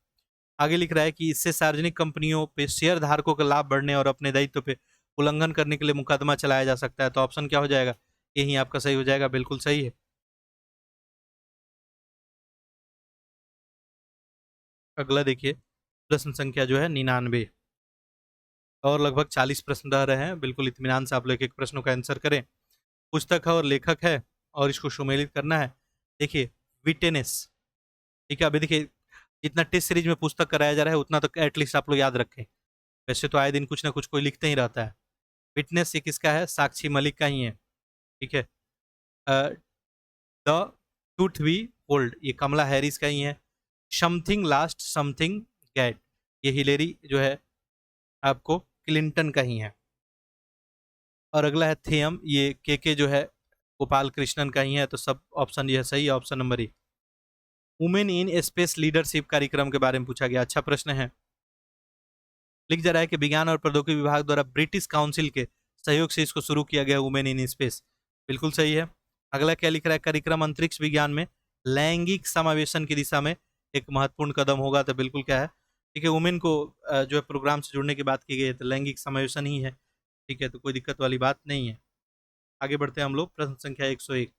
आगे लिख रहा है कि इससे सार्वजनिक कंपनियों पे शेयर धारकों का लाभ बढ़ने और अपने दायित्व पे उल्लंघन करने के लिए मुकदमा चलाया जा सकता है। तो ऑप्शन क्या हो जाएगा, यही आपका सही हो जाएगा, बिल्कुल सही है। अगला देखिए प्रश्न संख्या जो है 99, और लगभग 40 प्रश्न रह रहे हैं। बिल्कुल इत्मीनान से आप लोग एक प्रश्नों का आंसर करें। पुस्तक है और लेखक है और इसको सुमेलित करना है। देखिए विटेनेस, ठीक है। अभी देखिए जितना टेस्ट सीरीज में पुस्तक कराया जा रहा है उतना तो एटलीस्ट आप लोग याद रखें। वैसे तो आए दिन कुछ ना कुछ कोई लिखते ही रहता है। विटनेस ये किसका है? साक्षी मलिक का ही है, ठीक है। द ट्रूथ बी टोल्ड ये कमला हैरिस का ही है। समथिंग लास्ट समथिंग गेट ये हिलेरी जो है आपको क्लिंटन का ही है। और अगला है थेयम, ये के जो है गोपाल कृष्णन का ही है। तो सब ऑप्शन ये सही है, option number A. Women in space leadership कार्यक्रम के बारे में पूछा गया, अच्छा प्रश्न है। लिख जा रहा है कि विज्ञान और प्रौद्योगिकी विभाग द्वारा ब्रिटिश काउंसिल के सहयोग से इसको शुरू किया गया, वुमेन इन स्पेस, बिल्कुल सही है। अगला क्या लिख रहा है? कार्यक्रम अंतरिक्ष विज्ञान में लैंगिक समावेशन की दिशा में एक महत्वपूर्ण कदम होगा, तो बिल्कुल क्या है, ठीक है। वुमेन को जो है प्रोग्राम से जुड़ने की बात की गई है, तो लैंगिक समावेशन ही है, ठीक है। तो कोई दिक्कत वाली बात नहीं है। आगे बढ़ते हैं हम लोग, प्रश्न संख्या 101,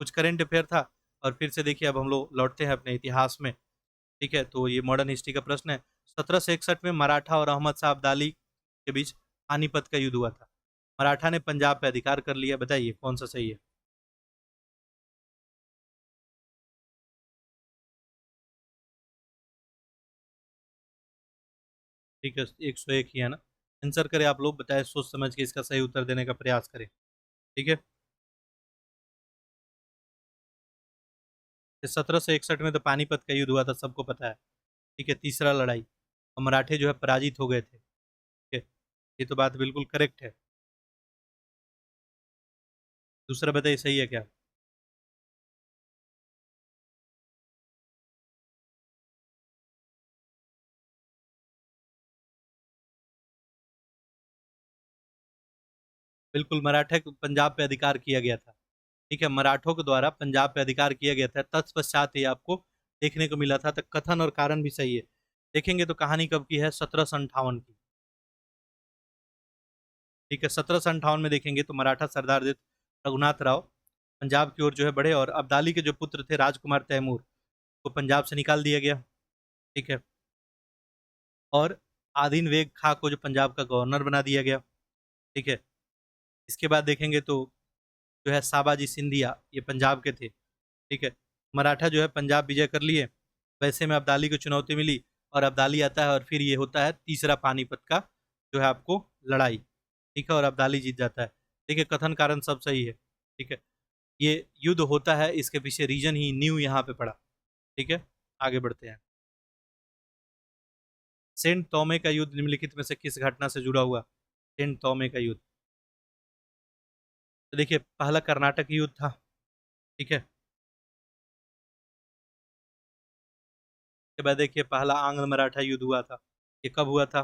कुछ करेंट अफेयर था और फिर से देखिए अब हम लोग लौटते हैं अपने इतिहास में, ठीक है। तो ये मॉडर्न हिस्ट्री का प्रश्न है। 1761 में मराठा और अहमद शाह अब्दाली के बीच पानीपत का युद्ध हुआ था। मराठा ने पंजाब पे अधिकार कर लिया, बताइए कौन सा सही है? ठीक है, 101 ही है ना। आंसर करें आप लोग, बताए, सोच समझ के इसका सही उत्तर देने का प्रयास करें, ठीक है। 1761 में तो पानीपत का युद्ध हुआ था, सबको पता है, ठीक है। तीसरा लड़ाई, और मराठे जो है पराजित हो गए थे, ठीक है। ये तो बात बिल्कुल करेक्ट है। दूसरा बताइए सही है क्या? बिल्कुल, मराठा को पंजाब पे अधिकार किया गया था, ठीक है। मराठों के द्वारा पंजाब पे अधिकार किया गया था, तत्पश्चात ही आपको देखने को मिला था। तो कथन और कारण भी सही है। देखेंगे तो कहानी कब की है? 1758 की, ठीक है। 1758 में देखेंगे तो मराठा सरदार रघुनाथ राव पंजाब की ओर जो है बढ़े, और अब्दाली के जो पुत्र थे राजकुमार तैमूर को पंजाब से निकाल दिया गया, ठीक है। और आदीन वेग खां को जो पंजाब का गवर्नर बना दिया गया, ठीक है। इसके बाद देखेंगे तो जो है साबाजी सिंधिया, ये पंजाब के थे, ठीक है। मराठा जो है पंजाब विजय कर लिए। वैसे में अब्दाली को चुनौती मिली और अब्दाली आता है, और फिर ये होता है तीसरा पानीपत का जो है आपको लड़ाई, ठीक है। और अब्दाली जीत जाता है, ठीक है। कथन कारण सब सही है, ठीक है। ये युद्ध होता है, इसके पीछे रीजन ही न्यू यहाँ पे पड़ा, ठीक है। आगे बढ़ते हैं। सेंट तोमे का युद्ध निम्नलिखित में से किस घटना से जुड़ा हुआ? सेंट तोमे का युद्ध, तो देखिए पहला कर्नाटक युद्ध था, ठीक है। के बाद देखिए पहला आंग्ल मराठा युद्ध हुआ था, ये कब हुआ था?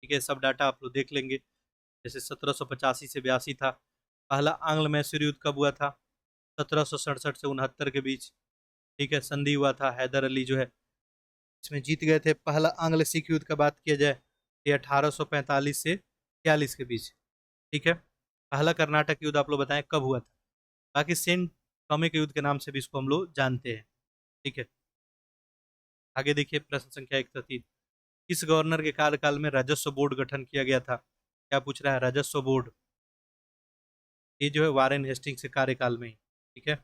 ठीक है, सब डाटा आप लोग देख लेंगे। जैसे 1785 से 82 था। पहला आंग्ल मैसूर युद्ध कब हुआ था? 1767 से 69 के बीच, ठीक है। संधि हुआ था, हैदर अली जो है इसमें जीत गए थे। पहला आंग्ल सिख युद्ध का बात किया जाए, ये 1845 से 46 के बीच, ठीक है। पहला कर्नाटक युद्ध आप लोग बताएं कब हुआ था? बाकी सेंट टॉमे के युद्ध के नाम से भी इसको हम लोग जानते हैं, ठीक है। आगे देखिए प्रश्न संख्या 130, किस गवर्नर के कार्यकाल में राजस्व बोर्ड गठन किया गया था? क्या पूछ रहा है? राजस्व बोर्ड, ये जो है वारेन हेस्टिंग्स के कार्यकाल में ही, ठीक है।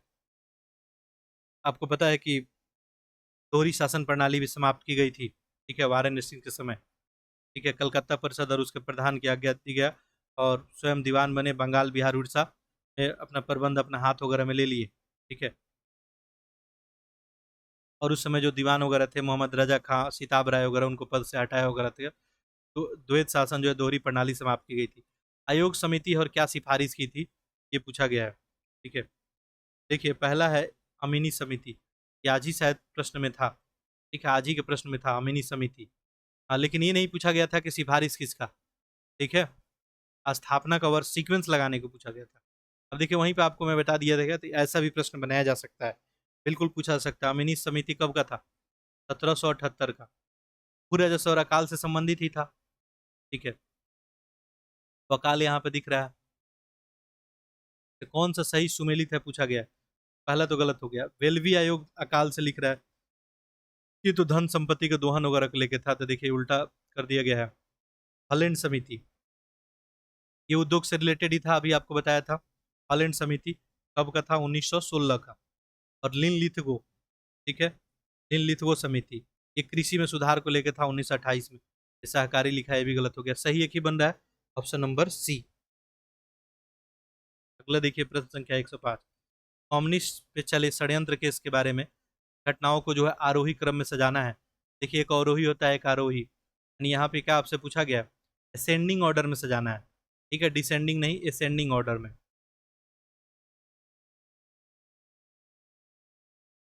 आपको पता है कि दोहरी शासन प्रणाली भी समाप्त की गई थी, ठीक है, वारेन हेस्टिंग्स के समय, ठीक है। कलकत्ता परिषद और उसके प्रधान की आज्ञा दी गया, और स्वयं दीवान बने, बंगाल बिहार उड़ीसा में अपना प्रबंध अपना हाथ वगैरह में ले लिए, ठीक है। और उस समय जो दीवान वगैरह थे, मोहम्मद रजा खां, सिताब राय वगैरह, उनको पद से हटाया वगैरह थे। तो द्वैत शासन जो है, दोहरी प्रणाली समाप्त की गई थी। आयोग समिति और क्या सिफारिश की थी, ये पूछा गया है, ठीक है। देखिए पहला है अमीनी समिति, ये आज ही शायद प्रश्न में था, ठीक है। आज ही के प्रश्न में था अमीनी समिति, हाँ। लेकिन ये नहीं पूछा गया था कि सिफारिश किसका, ठीक है। स्थापना का वर्ष सीक्वेंस लगाने को पूछा गया था। अब देखिए वहीं पे आपको मैं बता दिया था, तो ऐसा भी प्रश्न बनाया जा सकता है, बिल्कुल पूछा जा सकता है। अमीनी समिति कब का था? 1778 का। पूरा जैसे और अकाल से संबंधित ही था, ठीक है। तो अकाल यहाँ पे दिख रहा है, तो कौन सा सही सुमेलित है पूछा गया है। पहला तो गलत हो गया, वेल्वी आयोग अकाल से लिख रहा है, ये तो धन संपत्ति के दोहन वगैरह को लेके था, तो देखिए उल्टा कर दिया गया है। हॉलैंड समिति, ये उद्योग से रिलेटेड ही था, अभी आपको बताया था। हॉलैंड समिति कब का था? 1916 का। और लिनलिथगो, ठीक है, लिनलिथगो समिति, ये कृषि में सुधार को लेकर था 1928 में। ये सहकारी लिखा है, ये भी गलत हो गया, सही एक ही बन रहा है, ऑप्शन नंबर सी। अगला देखिए प्रश्न संख्या 105, कम्युनिस्ट पे चले षड्यंत्र केस के बारे में घटनाओं को जो है आरोही क्रम में सजाना है। देखिए एक अवरोही होता है, एक आरोही, यानी यहाँ पे क्या आपसे पूछा गया है, असेंडिंग ऑर्डर में सजाना है, ठीक है, डिसेंडिंग नहीं, असेंडिंग ऑर्डर में।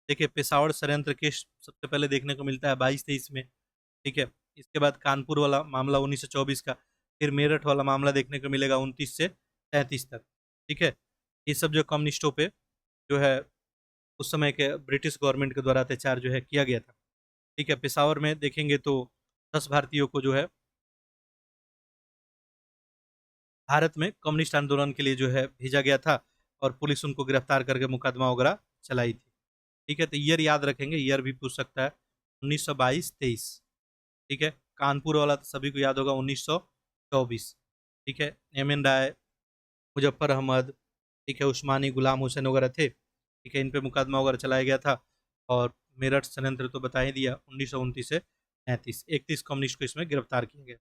देखिए पेशावर षड्यंत्र केस सबसे पहले देखने को मिलता है 22-23 में, ठीक है। इसके बाद कानपुर वाला मामला 1924 का, फिर मेरठ वाला मामला देखने को मिलेगा 29 से 33 तक, ठीक है। ये सब जो कम्युनिस्टों पे जो है उस समय के ब्रिटिश गवर्नमेंट के द्वारा अत्याचार जो है किया गया था, ठीक है। पेशावर में देखेंगे तो 10 भारतीयों को जो है भारत में कम्युनिस्ट आंदोलन के लिए जो है भेजा गया था, और पुलिस उनको गिरफ्तार करके मुकदमा वगैरह चलाई थी, ठीक है। तो ईयर याद रखेंगे, ईयर भी पूछ सकता है, 1922-23, ठीक है। कानपुर वाला तो सभी को याद होगा, 1924, ठीक है। एम एन राय, मुजफ्फर अहमद, ठीक है, उस्मानी, गुलाम हुसैन वगैरह थे, ठीक है, इन पे मुकदमा वगैरह चलाया गया था। और मेरठ षड्यंत्र तो बता ही दिया, 1929 से 33, 31 कम्युनिस्ट को इसमें गिरफ्तार किया गया।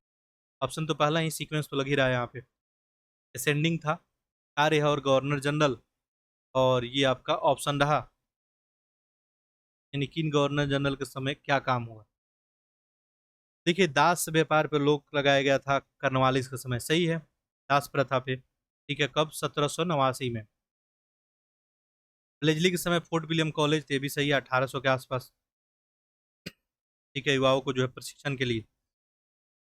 ऑप्शन तो पहला ही सीक्वेंस तो लग ही रहा है यहाँ पे, असेंडिंग था, कार्य है और गवर्नर जनरल, और ये आपका ऑप्शन रहा, यानी किन गवर्नर जनरल के समय क्या काम हुआ। देखिए दास व्यापार पर रोक लगाया गया था कर्नवालिस के समय, सही है, दास प्रथा पे, ठीक है, कब? 1789 में। ब्लेजली के समय फोर्ट विलियम कॉलेज थे, भी सही है, 1800 के आसपास, ठीक है, युवाओं को जो है प्रशिक्षण के लिए।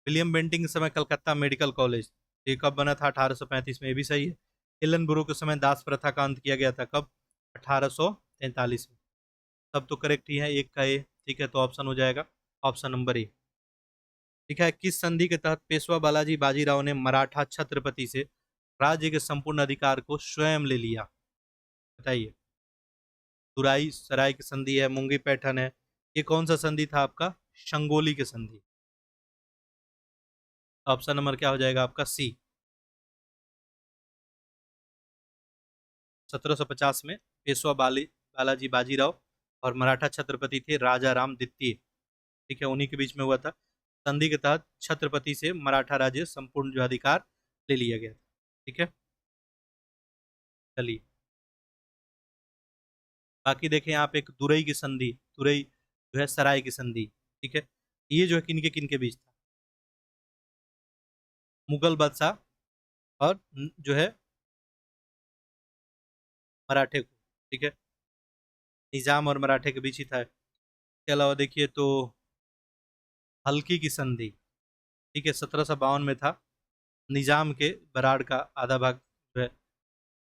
विलियम बेंटिंग के समय कलकत्ता मेडिकल कॉलेज, ये कब बना था? 1835 में, ये भी सही है। एलन ब्रू के समय दास प्रथा का अंत किया गया था, कब? 1843 में। सब तो करेक्ट ही है, एक का ए, ठीक है, तो ऑप्शन हो जाएगा ऑप्शन नंबर ए। लिखा है किस संधि के तहत पेशवा बालाजी बाजीराव ने मराठा छत्रपति से राज्य के संपूर्ण अधिकार को स्वयं ले लिया? बताइए। तुराई सराय की संधि है, मुंगी पैठन है, ये कौन सा संधि था आपका? शंगोली की संधि। ऑप्शन नंबर क्या हो जाएगा आपका? सी। 1750 में पेशवा बालाजी बाजीराव और मराठा छत्रपति थे राजा राम द्वितीय, ठीक है, उन्हीं के बीच में हुआ था। संधि के तहत छत्रपति से मराठा राज्य संपूर्ण जो अधिकार ले लिया गया था, ठीक है। चलिए बाकी देखें, यहाँ पे एक दुरई की संधि, दुरई जो है सराय की संधि, ठीक है, ये जो है किनके बीच था? मुगल बादशाह और जो है मराठे को, ठीक है, निजाम और मराठे के बीच ही था। इसके अलावा देखिए तो हल्की की संधि, ठीक है, 1752 में था, निजाम के बराड़ का आधा भाग जो है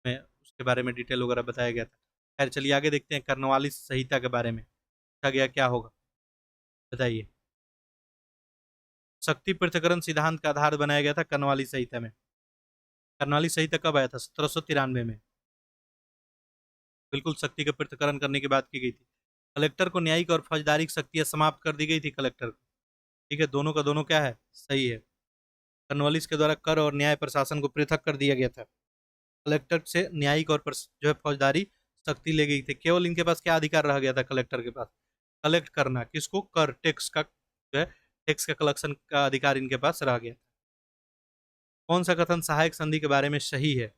में उसके बारे में डिटेल वगैरह बताया गया था। खैर चलिए आगे देखते हैं, कर्नवालिस संहिता के बारे में पूछा गया, क्या होगा बताइए। शक्ति पृथक्करण सिद्धांत का आधार बनाया गया था कर्नवालिस संहिता में। कर्नवालिस संहिता कब आया था? 1793 में, बिल्कुल शक्ति का पृथक्करण करने की बात की गई थी। कलेक्टर को न्यायिक और फौजदारी शक्तियां समाप्त कर दी गई थी कलेक्टर को, ठीक है, दोनों का दोनों क्या है? सही है। कर्नवालिस के द्वारा कर और न्याय प्रशासन को पृथक कर दिया गया था। कलेक्टर से न्यायिक और जो है फौजदारी शक्ति ले गई थी, केवल इनके पास क्या अधिकार रह गया था कलेक्टर के पास? कलेक्ट करना, किसको? कर, टैक्स का जो है टैक्स का कलेक्शन का अधिकार इनके पास रह गया था। कौन सा कथन सहायक संधि के बारे में सही है?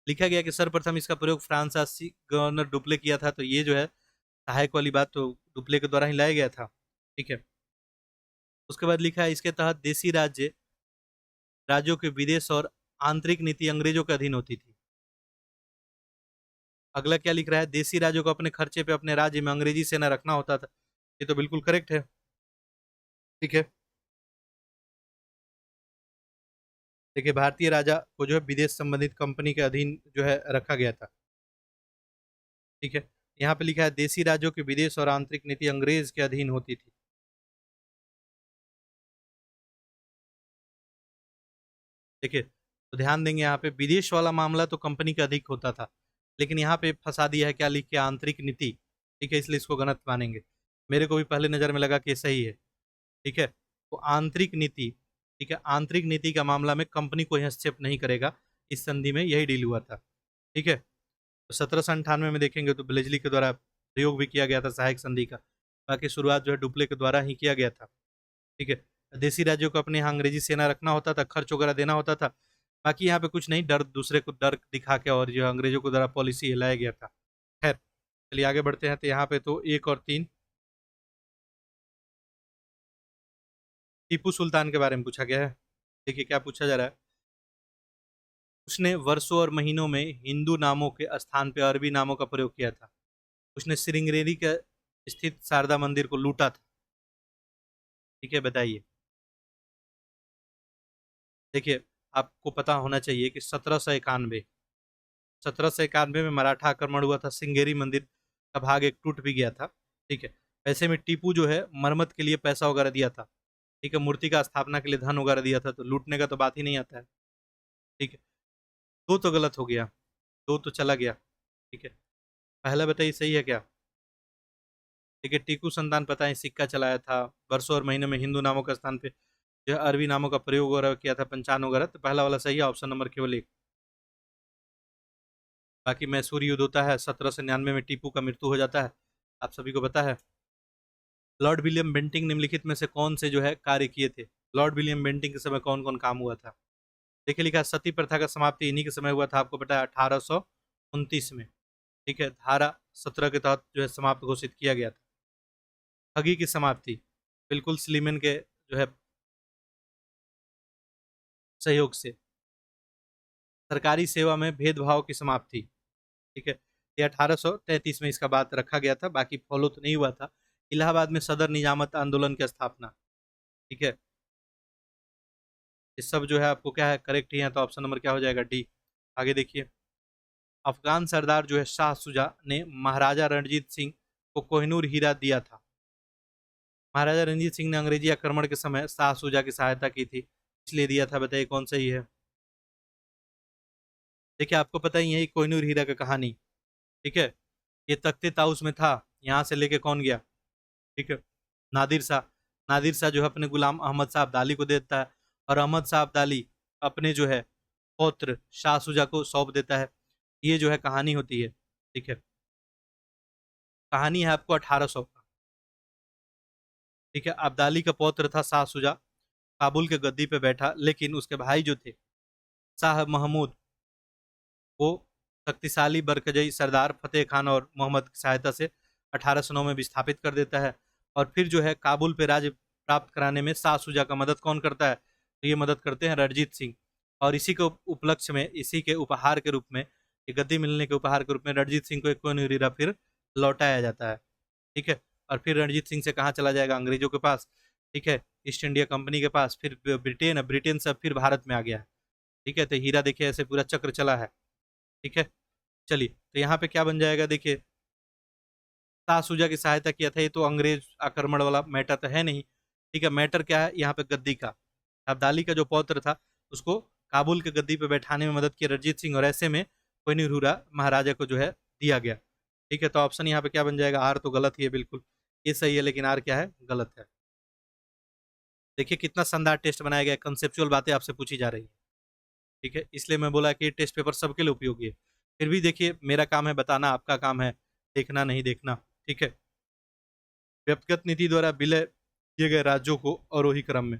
लिखा गया कि सर्वप्रथम इसका प्रयोग फ्रांसीसी गवर्नर डुप्ले किया था, तो ये जो है सहायक वाली बात तो डुप्ले के द्वारा ही लाया गया था, ठीक है। उसके बाद लिखा है इसके तहत देसी राज्यों के विदेश और आंतरिक नीति अंग्रेजों के अधीन होती थी। अगला क्या लिख रहा है? देसी राज्यों को अपने खर्चे पे अपने राज्य में अंग्रेजी सेना रखना होता था, ये तो बिल्कुल करेक्ट है, ठीक है। देखिए भारतीय राजा को जो है विदेश संबंधित कंपनी के अधीन जो है रखा गया था, ठीक है। यहाँ पे लिखा है देसी राज्यों की विदेश और आंतरिक नीति अंग्रेज के अधीन होती थी। देखिए तो ध्यान देंगे यहाँ पे विदेश वाला मामला तो कंपनी का अधिक होता था, लेकिन यहाँ पे फंसा दिया है क्या लिख के? आंतरिक नीति, ठीक है, इसलिए इसको गलत मानेंगे। मेरे को भी पहले नज़र में लगा कि सही है। ठीक है, तो आंतरिक नीति, ठीक है, आंतरिक नीति का मामला में कंपनी कोई हस्तक्षेप नहीं करेगा, इस संधि में यही डील हुआ था। ठीक है, तो 1798 में देखेंगे तो ब्लेजली के द्वारा प्रयोग भी किया गया था सहायक संधि का। बाकी शुरुआत जो है डुप्ले के द्वारा ही किया गया था। ठीक है, देसी राज्यों को अपने यहाँ अंग्रेजी सेना रखना होता था, खर्च वगैरह देना होता था। बाकी यहाँ पे कुछ नहीं, डर दूसरे को डर दिखा के और जो अंग्रेजों को द्वारा पॉलिसी हिलाया गया था। खैर, चलिए आगे बढ़ते हैं। तो यहाँ पे तो 1 और 3 टीपू सुल्तान के बारे में पूछा गया है। देखिए क्या पूछा जा रहा है। उसने वर्षों और महीनों में हिंदू नामों के स्थान पर अरबी नामों का प्रयोग किया था। उसने श्रृंगेरी के स्थित शारदा मंदिर को लूटा था। ठीक है, बताइए। देखिए, आपको पता होना चाहिए कि 1791 में मराठा आक्रमण हुआ था, श्रृंगेरी मंदिर का भाग एक टूट भी गया था। ठीक है, ऐसे में टीपू जो है मरम्मत के लिए पैसा वगैरह दिया था। ठीक है, मूर्ति का स्थापना के लिए धन वगैरह दिया था, तो लूटने का तो बात ही नहीं आता है। ठीक है, दो तो गलत हो गया, दो तो चला गया। ठीक है, पहला बताइए सही है क्या। ठीक है, टीपू सुल्तान पता है सिक्का चलाया था, वर्षों और महीनों में हिंदू नामों के स्थान पे जो है अरबी नामों का प्रयोग वगैरह किया था, पंचांग वगैरह, तो पहला वाला सही है, ऑप्शन नंबर केवल एक। बाकी मैसूर युद्ध होता है 1799 में, टीपू का मृत्यु हो जाता है, आप सभी को पता है। लॉर्ड विलियम बेंटिंग निम्नलिखित में से कौन से जो है कार्य किए थे। लॉर्ड विलियम बेंटिंग के समय कौन कौन काम हुआ था। देखिए लिखा है, सती प्रथा का समाप्ति इन्हीं के समय हुआ था, आपको पता है 1829 में। ठीक है, धारा 17 के तहत जो है समाप्त घोषित किया गया था। ठगी की समाप्ति बिल्कुल स्लीमन के जो है सहयोग से। सरकारी सेवा में भेदभाव की समाप्ति। ठीक है, ये 1833 में इसका बात रखा गया था, बाकी फॉलो तो नहीं हुआ था। इलाहाबाद में सदर निजामत आंदोलन की स्थापना। ठीक है, ये सब जो है आपको क्या है करेक्ट ही है, तो ऑप्शन नंबर क्या हो जाएगा, डी। आगे देखिए, अफगान सरदार जो है शाह सुजा ने महाराजा रणजीत सिंह को कोहिनूर हीरा दिया था। महाराजा रणजीत सिंह ने अंग्रेजी आक्रमण के समय शाह सुजा की सहायता की थी, इसलिए दिया था। बताइए कौन सही है। देखिए आपको पता ही है कोहिनूर हीरा का कहानी। ठीक है, ये तख्ते ताउस में था, यहाँ से लेके कौन गया। ठीक है, नादिर शाह। नादिर शाह जो है अपने गुलाम अहमद साहब दाली को देता है, और अहमद साहब दाली अपने जो है पौत्र शाह सुजा को सौंप देता है। ये जो है कहानी होती है। ठीक है, कहानी है आपको 1800 का। ठीक है, अब्दाली का पौत्र था शाह सुजा, काबुल के गद्दी पे बैठा, लेकिन उसके भाई जो थे शाह महमूद, वो शक्तिशाली बरकजई सरदार फतेह खान और मोहम्मद की सहायता से 1809 में विस्थापित कर देता है। और फिर जो है काबुल पे राज प्राप्त कराने में शाह शुजा का मदद कौन करता है, तो ये मदद करते हैं रणजीत सिंह। और इसी के उपलक्ष्य में, इसी के उपहार के रूप में, ये गद्दी मिलने के उपहार के रूप में रणजीत सिंह को एक कोहिनूर हीरा फिर लौटाया जाता है। ठीक है, और फिर रणजीत सिंह से कहाँ चला जाएगा, अंग्रेजों के पास। ठीक है, ईस्ट इंडिया कंपनी के पास, फिर ब्रिटेन, ब्रिटेन से फिर भारत में आ गया है। ठीक है, तो हीरा देखिए ऐसे पूरा चक्र चला है। ठीक है, चलिए तो यहाँ पे क्या बन जाएगा, देखिए शाह शुजा की सहायता किया था, ये तो अंग्रेज आक्रमण वाला मैटर तो है नहीं। ठीक है, मैटर क्या है यहाँ पे, गद्दी का। अब्दाली का जो पौत्र था उसको काबुल के गद्दी पे बैठाने में मदद की रणजीत सिंह, और ऐसे में कोहिनूर हीरा महाराजा को जो है दिया गया। ठीक है, तो ऑप्शन यहाँ पे क्या बन जाएगा, आर तो गलत ही है बिल्कुल, ये सही है लेकिन आर क्या है, गलत है। देखिए कितना शानदार टेस्ट बनाया गया, कंसेप्चुअल बातें आपसे पूछी जा रही है। ठीक है, इसलिए मैं बोला कि ये टेस्ट पेपर सबके लिए उपयोगी है। फिर भी देखिए मेरा काम है बताना, आपका काम है देखना नहीं देखना। ठीक है, व्यक्तिगत नीति द्वारा विलय किए गए राज्यों को अवरोही क्रम में।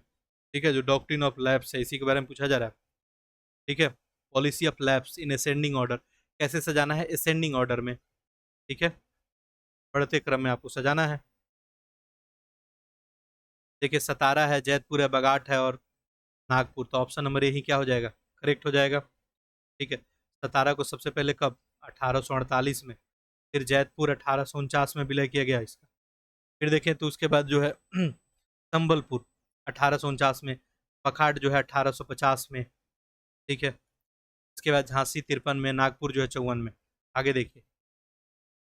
ठीक है, जो डॉक्ट्रिन ऑफ लैप्स है इसी के बारे में पूछा जा रहा है। ठीक है, policy of lapse in ascending order, कैसे सजाना है, असेंडिंग ऑर्डर में। ठीक है, बढ़ते क्रम में आपको सजाना है। देखिए सतारा है, जैतपुर है, बगाट है और नागपुर, तो ऑप्शन नंबर ए ही क्या हो जाएगा, करेक्ट हो जाएगा। ठीक है, सतारा को सबसे पहले कब, 1848 में। फिर जैतपुर 1849 में विलय किया गया इसका। फिर देखें तो उसके बाद जो है संबलपुर 1849 में, पखाट जो है 1850 में। ठीक है, इसके बाद झांसी 53 में, नागपुर जो है 54 में। आगे देखिए,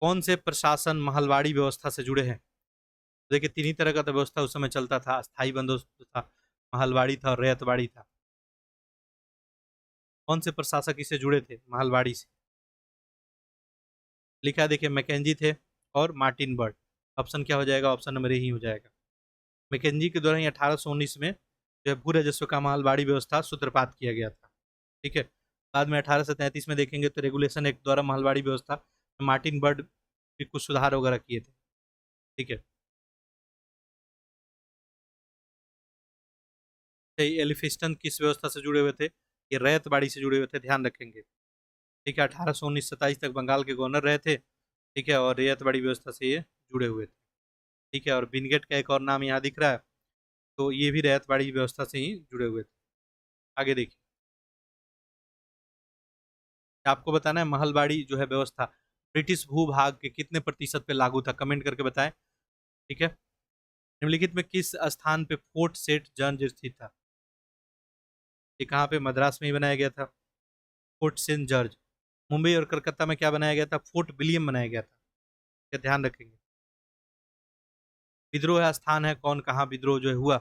कौन से प्रशासन महलवाड़ी व्यवस्था से जुड़े हैं। देखिए तीन ही तरह का तो व्यवस्था उस समय चलता था, स्थायी बंदोबस्त था, महलवाड़ी था और रैयतवाड़ी था। कौन से प्रशासक इससे जुड़े थे महलवाड़ी से। लिखा है देखिए, मैकेंजी थे और मार्टिन बर्ट। ऑप्शन क्या हो जाएगा, ऑप्शन नंबर ए ही हो जाएगा। मैकेंजी के द्वारा ही 1819 में जो है भू राजस्व का महलबाड़ी व्यवस्था सूत्रपात किया गया था। ठीक है, बाद में 1833 में देखेंगे तो रेगुलेशन एक्ट द्वारा महलबाड़ी व्यवस्था मार्टिन बर्ड भी कुछ सुधार वगैरह किए थे। ठीक है, एलिफिस्टन किस व्यवस्था से जुड़े हुए थे, ये रैयत बाड़ी से जुड़े हुए थे, ध्यान रखेंगे। ठीक है, 1819-27 तक बंगाल के गवर्नर रहे थे। ठीक है, और रैयत बाड़ी व्यवस्था से ये जुड़े हुए थे। ठीक है, और बिनगेट का एक और नाम यहाँ दिख रहा है, तो ये भी रैयत बाड़ी व्यवस्था से ही जुड़े हुए थे। आगे देखिए, आपको बताना है महलबाड़ी जो है व्यवस्था ब्रिटिश भूभाग के कितने प्रतिशत पे लागू था, कमेंट करके बताएं। ठीक है, निम्नलिखित में किस स्थान पे फोर्ट सेंट जॉर्ज स्थित था, ये कहाँ पे, मद्रास में ही बनाया गया था, फोर्ट सेंट जॉर्ज। मुंबई और कलकत्ता में क्या बनाया गया था, फोर्ट विलियम बनाया गया था। क्या ध्यान रखेंगे। विद्रोह स्थान है कौन, कहाँ विद्रोह जो है हुआ,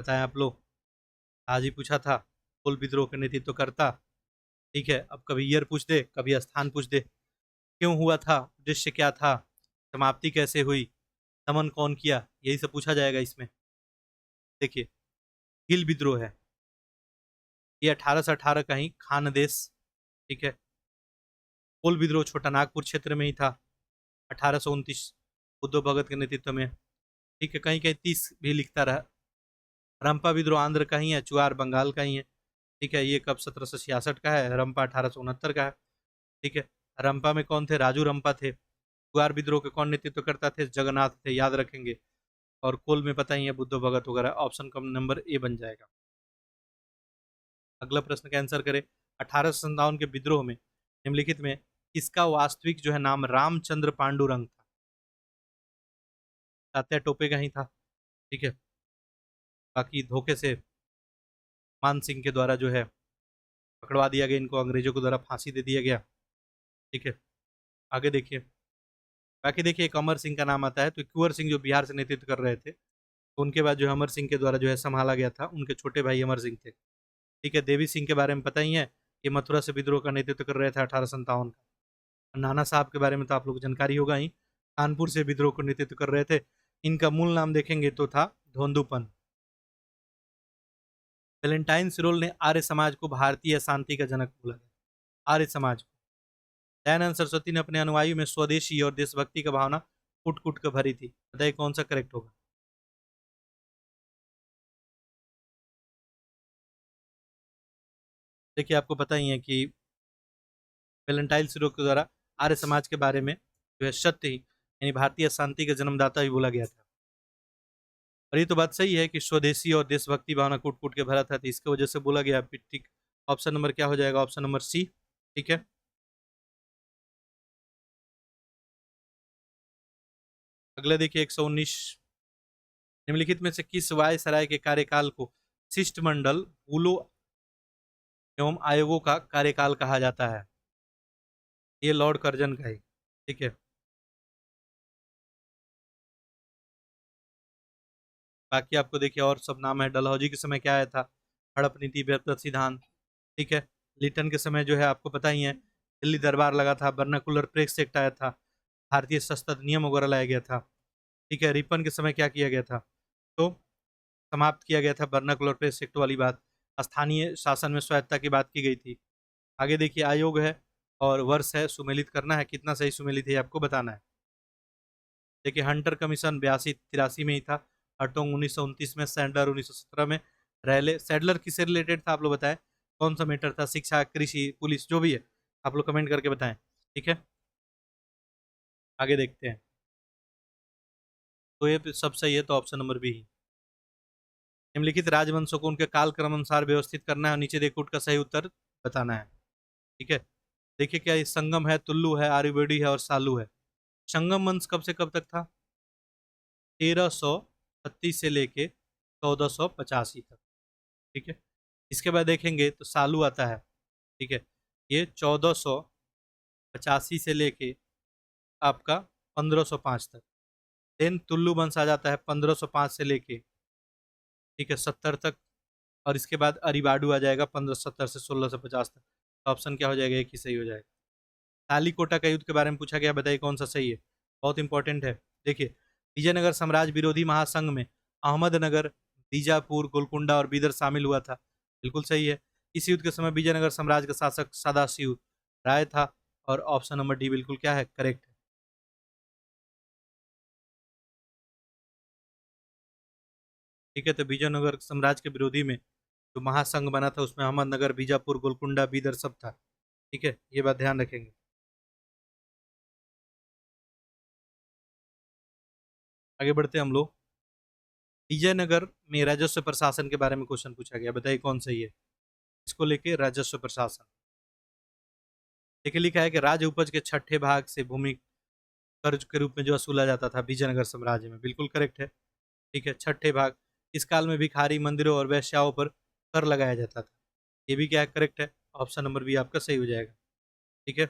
बताएं आप लोग। आज ही पूछा था, कुल विद्रोह का नेतृत्व करता। ठीक है, अब कभी ईयर पूछ दे, कभी स्थान पूछ दे, क्यों हुआ था, उद्देश्य क्या था, समाप्ति कैसे हुई, दमन कौन किया, यही सब पूछा जाएगा इसमें। देखिए, गिल विद्रोह है, ये 1818 का ही खानदेश। ठीक है, कोल विद्रोह छोटा नागपुर क्षेत्र में ही था, 1829 बुद्धो भगत के नेतृत्व में। ठीक है, कहीं कहीं 30 भी लिखता रहा। रंपा विद्रोह आंध्र का ही है, चुआर बंगाल का ही है। ठीक है, ये कब 1766 का है, रंपा 1869 का है। ठीक है, रंपा में कौन थे, राजू रंपा थे। चुआर विद्रोह के कौन नेतृत्व करता थे, जगन्नाथ थे, याद रखेंगे। और कोल में पता ही है बुद्धो भगत वगैरह, ऑप्शन का नंबर ए बन जाएगा। अगला प्रश्न का आंसर करें, 1857 के विद्रोह में निम्नलिखित में किसका वास्तविक जो है नाम रामचंद्र पांडुरंग था, तात्या टोपे का ही था। ठीक है, बाकी धोखे से मान सिंह के द्वारा जो है पकड़वा दिया गया, इनको अंग्रेजों के द्वारा फांसी दे दिया गया। ठीक है, आगे देखिए, बाकी देखिए एक अमर सिंह का नाम आता है, तो कुंवर सिंह जो बिहार से नेतृत्व कर रहे थे, तो उनके बाद जो अमर सिंह के द्वारा जो है संभाला गया था, उनके छोटे भाई अमर सिंह थे। ठीक है, देवी सिंह के बारे में पता ही है, ये मथुरा से विद्रोह का नेतृत्व कर रहे थे 1857 का। नाना साहब के बारे में तो आप लोग को जानकारी होगा ही, कानपुर से विद्रोह का नेतृत्व कर रहे थे। इनका मूल नाम देखेंगे तो था धोंदूपन। वैलेंटाइन सिरोल ने आर्य समाज को भारतीय शांति का जनक बोला गया, आर्य समाज को। दयानंद सरस्वती ने अपने अनुयायियों में स्वदेशी और देशभक्ति की भावना कूट कूट कर भरी थी, बताइए कौन सा करेक्ट होगा। देखिए, आपको पता ही है कि वैलेंटाइन सिरोल के द्वारा आर्य समाज के बारे में जो है सत्य ही, यानी भारतीय शांति के जन्मदाता भी बोला गया था। और ये तो बात सही है कि स्वदेशी और देशभक्ति भावना कूट कूट के भरा था, तो इसकी वजह से बोला गया। ठीक, ऑप्शन नंबर क्या हो जाएगा, ऑप्शन नंबर सी। ठीक है, अगला देखिए 119, निम्नलिखित में से किस वायसराय के कार्यकाल को शिष्टमंडल फूलों एवं आयोगों का कार्यकाल कहा जाता है, ये लॉर्ड कर्जन का है। ठीक है, बाकी आपको देखिए और सब नाम है। डलहौजी के समय क्या आया था, हड़प नीति, व्यक्तिगत सिद्धांत। ठीक है, लिटन के समय जो है आपको पता ही है, दिल्ली दरबार लगा था, बर्नाकुलर प्रेस एक्ट आया था, भारतीय सशस्त्र नियम वगैरह लाया गया था। ठीक है, रिपन के समय क्या किया गया था, तो समाप्त किया गया था बर्नाकुलर प्रेस एक्ट वाली बात, स्थानीय शासन में स्वायत्ता की बात की गई थी। आगे देखिए, आयोग है और वर्ष है, सुमेलित करना है, कितना सही सुमेलित है आपको बताना है। देखिए, हंटर कमीशन 82-83 में ही था, हर्टोग 1929 में, सैडलर 1917 में, रैले। सैडलर किससे रिलेटेड था आप लोग बताएं, कौन सा मैटर था, शिक्षा, कृषि, पुलिस, जो भी है आप लोग कमेंट करके बताएं। ठीक है, आगे देखते हैं, तो ये सब सही है, तो ऑप्शन नंबर बी ही। निम्नलिखित राजवंशों को उनके काल क्रम अनुसार व्यवस्थित करना है और नीचे देखो उसका सही उत्तर बताना है। ठीक है, देखिए क्या ये संगम है, तुल्लु है, आर्यवेडी है और सालू है। संगम वंश कब से कब तक था, 1336 से लेके 1485 तक। ठीक है, इसके बाद देखेंगे तो सालू आता है। ठीक है, ये 1485 से लेके आपका 1505 तक। देन तुल्लु वंश आ जाता है 1505 से लेके, ठीक है, 70 तक। और इसके बाद अरिबाडू आ जाएगा 1570 से 1650 तक। तो ऑप्शन क्या हो जाएगा, एक ही सही हो जाएगा। तालीकोटा का युद्ध के बारे में पूछा गया, बताइए कौन सा सही है, बहुत इंपॉर्टेंट है। देखिए, विजयनगर साम्राज्य विरोधी महासंघ में अहमदनगर, बीजापुर, गोलकुंडा और बीदर शामिल हुआ था। बिल्कुल सही है। इस युद्ध के समय विजयनगर साम्राज्य का शासक सदाशिव राय था। और ऑप्शन नंबर डी बिल्कुल क्या है, करेक्ट है। ठीक है, तो विजयनगर साम्राज्य के विरोधी में जो महासंघ बना था उसमें अहमदनगर, बीजापुर, गोलकुंडा, बीदर सब था। ठीक है, ये बात ध्यान रखेंगे। आगे बढ़ते हैं हम लोग। विजयनगर में राजस्व प्रशासन के बारे में क्वेश्चन पूछा गया, बताइए कौन सही है। इसको लेके राजस्व प्रशासन देखिए, लिखा है कि राज्य उपज के छठे भाग से भूमि कर्ज के रूप में जो वसूला जाता था विजयनगर साम्राज्य में, बिल्कुल करेक्ट है। ठीक है, छठे भाग। इस काल में भिखारी, मंदिरों और वेश्याओं पर कर लगाया जाता था। ये भी क्या है, करेक्ट है। ऑप्शन नंबर बी आपका सही हो जाएगा। ठीक है,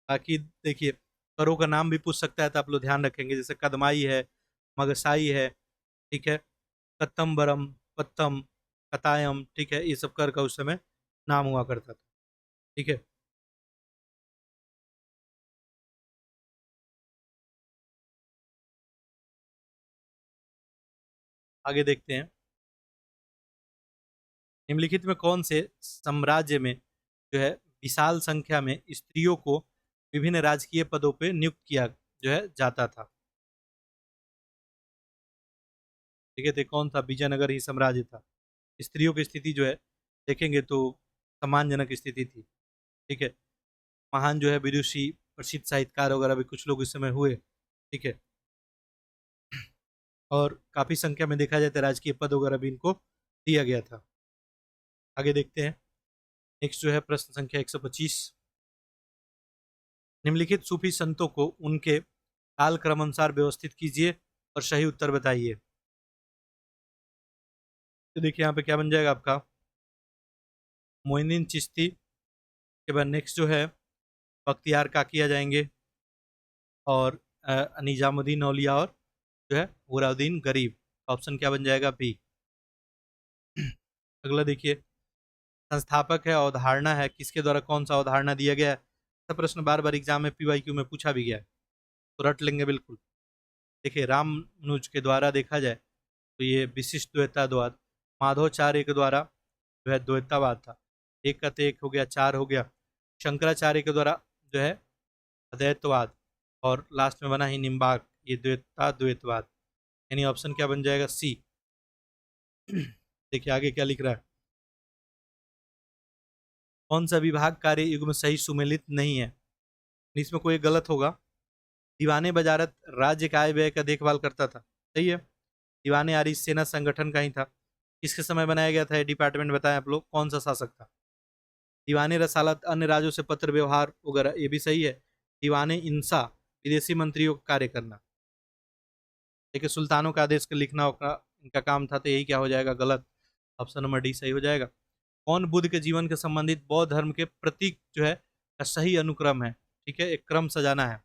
बाकी देखिए, करों का नाम भी पूछ सकता है तो आप लोग ध्यान रखेंगे, जैसे कदमाई है, मगसाई है, ठीक है, कत्तम्बरम, पत्तम, कतायम, ठीक है, ये सब कर का उस समय नाम हुआ करता था। ठीक है, आगे देखते हैं। निम्नलिखित में कौन से साम्राज्य में जो है विशाल संख्या में स्त्रियों को विभिन्न राजकीय पदों पे नियुक्त किया जो है जाता था। ठीक है, तो कौन था, विजयनगर ही साम्राज्य था। स्त्रियों की स्थिति जो है देखेंगे तो सम्मानजनक स्थिति थी। ठीक है, महान जो है विदुषी, प्रसिद्ध साहित्यकार वगैरह भी कुछ लोग इस समय हुए। ठीक है, और काफी संख्या में देखा जाए तो राजकीय पद वगैरह भी इनको दिया गया था। आगे देखते हैं। नेक्स्ट जो है प्रश्न संख्या 125। निम्नलिखित सूफी संतों को उनके काल क्रमानुसार व्यवस्थित कीजिए और सही उत्तर बताइए। तो देखिए यहाँ पे क्या बन जाएगा आपका, मोइनुद्दीन चिश्ती के बाद नेक्स्ट जो है बख्तियार काकी आ जाएंगे, और निजामुद्दीन औलिया, और जो है गुलाउद्दीन गरीब। ऑप्शन क्या बन जाएगा, बी। अगला देखिए, संस्थापक है, अवधारणा है, किसके द्वारा कौन सा अवधारणा दिया गया है। ऐसा प्रश्न बार बार एग्जाम में पीवाईक्यू में पूछा भी गया है, तो रट लेंगे बिल्कुल। देखिए, रामानुज के द्वारा देखा जाए तो ये विशिष्ट द्वैतावाद, माधवाचार्य के द्वारा जो है द्वैतावाद था। एक का तो एक हो गया, चार हो गया। शंकराचार्य के द्वारा जो है अद्वैतवाद, और लास्ट में बना ही निम्बार्क, ये द्वैतवाद। यानी ऑप्शन क्या बन जाएगा, सी। देखिए आगे क्या लिख रहा है, कौन सा विभाग कार्य युग्म सही सुमेलित नहीं है। इसमें कोई गलत होगा। दीवाने वजारत राज्य का आय व्यय का देखभाल करता था, सही है। दीवाने आरी सेना संगठन का ही था। किसके समय बनाया गया था ये डिपार्टमेंट, बताएं आप लोग, कौन सा शासक था। दीवाने रसालत अन्य राज्यों से पत्र व्यवहार वगैरह, ये भी सही है। दीवाने इंसा विदेशी मंत्रियों का कार्य करना। देखिए, सुल्तानों का आदेश लिखना होगा इनका काम था, तो यही क्या हो जाएगा, गलत। ऑप्शन नंबर डी सही हो जाएगा। कौन बुद्ध के जीवन के संबंधित बौद्ध धर्म के प्रतीक जो है का सही अनुक्रम है। ठीक है, एक क्रम सजाना है।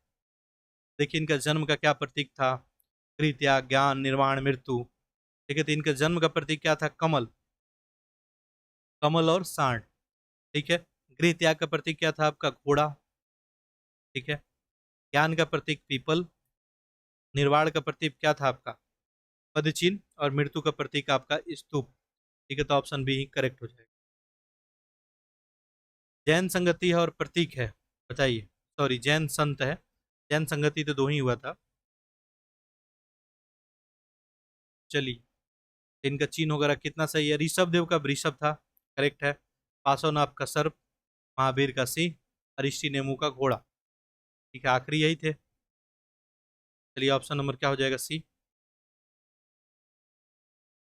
देखिए, इनका जन्म का क्या प्रतीक था, क्रिया, ज्ञान, निर्वाण, मृत्यु। ठीक है, तो इनके जन्म का प्रतीक क्या था, कमल, कमल और सांड। ठीक है, गृह त्याग का प्रतीक क्या था आपका, घोड़ा। ठीक है, ज्ञान का प्रतीक पीपल, निर्वाण का प्रतीक क्या था आपका, पदचिन्ह, और मृत्यु का प्रतीक आपका स्तूप। ठीक है, तो ऑप्शन बी ही करेक्ट हो जाएगा। जैन संगति है और प्रतीक है, बताइए। सॉरी, जैन संत है, जैन संगति तो दो ही हुआ था। चलिए, इनका चिन्ह वगैरह कितना सही है। ऋषभ देव का वृषभ था, करेक्ट है। पार्श्वनाथ का सर्प, महावीर का सिंह, अरिष्टि नेमू का घोड़ा। ठीक है, आखिरी यही थे। चलिए, ऑप्शन नंबर क्या हो जाएगा, सी।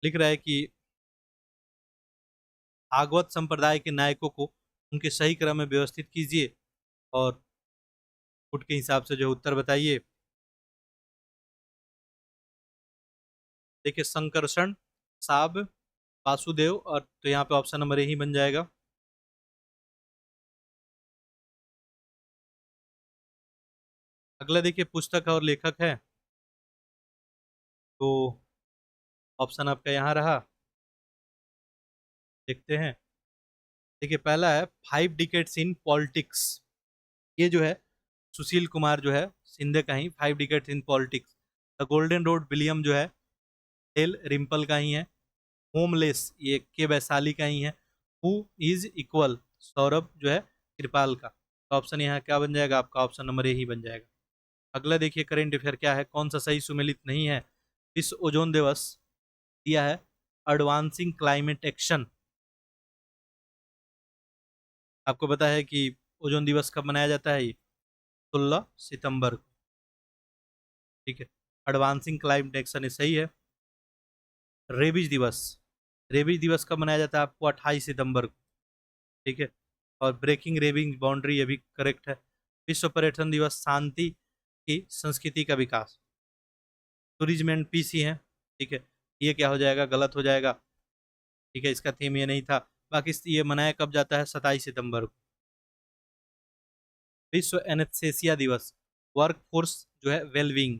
लिख रहा है कि भागवत संप्रदाय के नायकों को उनके सही क्रम में व्यवस्थित कीजिए और फुट के हिसाब से जो उत्तर बताइए। देखिए, संकर्षण, साब, वासुदेव, और तो यहाँ पे ऑप्शन नंबर ए ही बन जाएगा। अगला देखिए, पुस्तक और लेखक है, तो ऑप्शन आपका यहाँ रहा। देखते हैं। देखिए, पहला है 5 डिकेट्स इन पॉलिटिक्स। ये जो है सुशील कुमार जो है शिंदे का ही, 5 decades in politics. The golden road William जो है टेल रिम्पल का ही है। होमलेस ये के वैशाली का ही है। हु इज इक्वल सौरभ जो है कृपाल का। तो ऑप्शन यहाँ क्या बन जाएगा आपका, ऑप्शन नंबर ए ही बन जाएगा। अगला देखिए करंट अफेयर क्या है, कौन सा सही सुमेलित नहीं है। विश्व ओजोन दिवस दिया है एडवांसिंग क्लाइमेट एक्शन। आपको पता है कि ओजोन दिवस कब मनाया जाता है, ये 16 सितंबर को। ठीक है, एडवांसिंग क्लाइमेट एक्शन ये सही है। रेबीज दिवस, रेबीज दिवस कब मनाया जाता है आपको, 28 सितंबर को। ठीक है, और ब्रेकिंग रेबिंग बाउंड्री ये भी करेक्ट है। विश्व पर्यटन दिवस शांति की संस्कृति का विकास, टूरिज्म एंड पीस ही है। ठीक है, ये क्या हो जाएगा, गलत हो जाएगा। ठीक है, इसका थीम ये नहीं था। बाकी ये मनाया कब जाता है, 27 सितंबर को। विश्व एनेस्थेसिया दिवस, वर्क फोर्स जो है वेलबींग,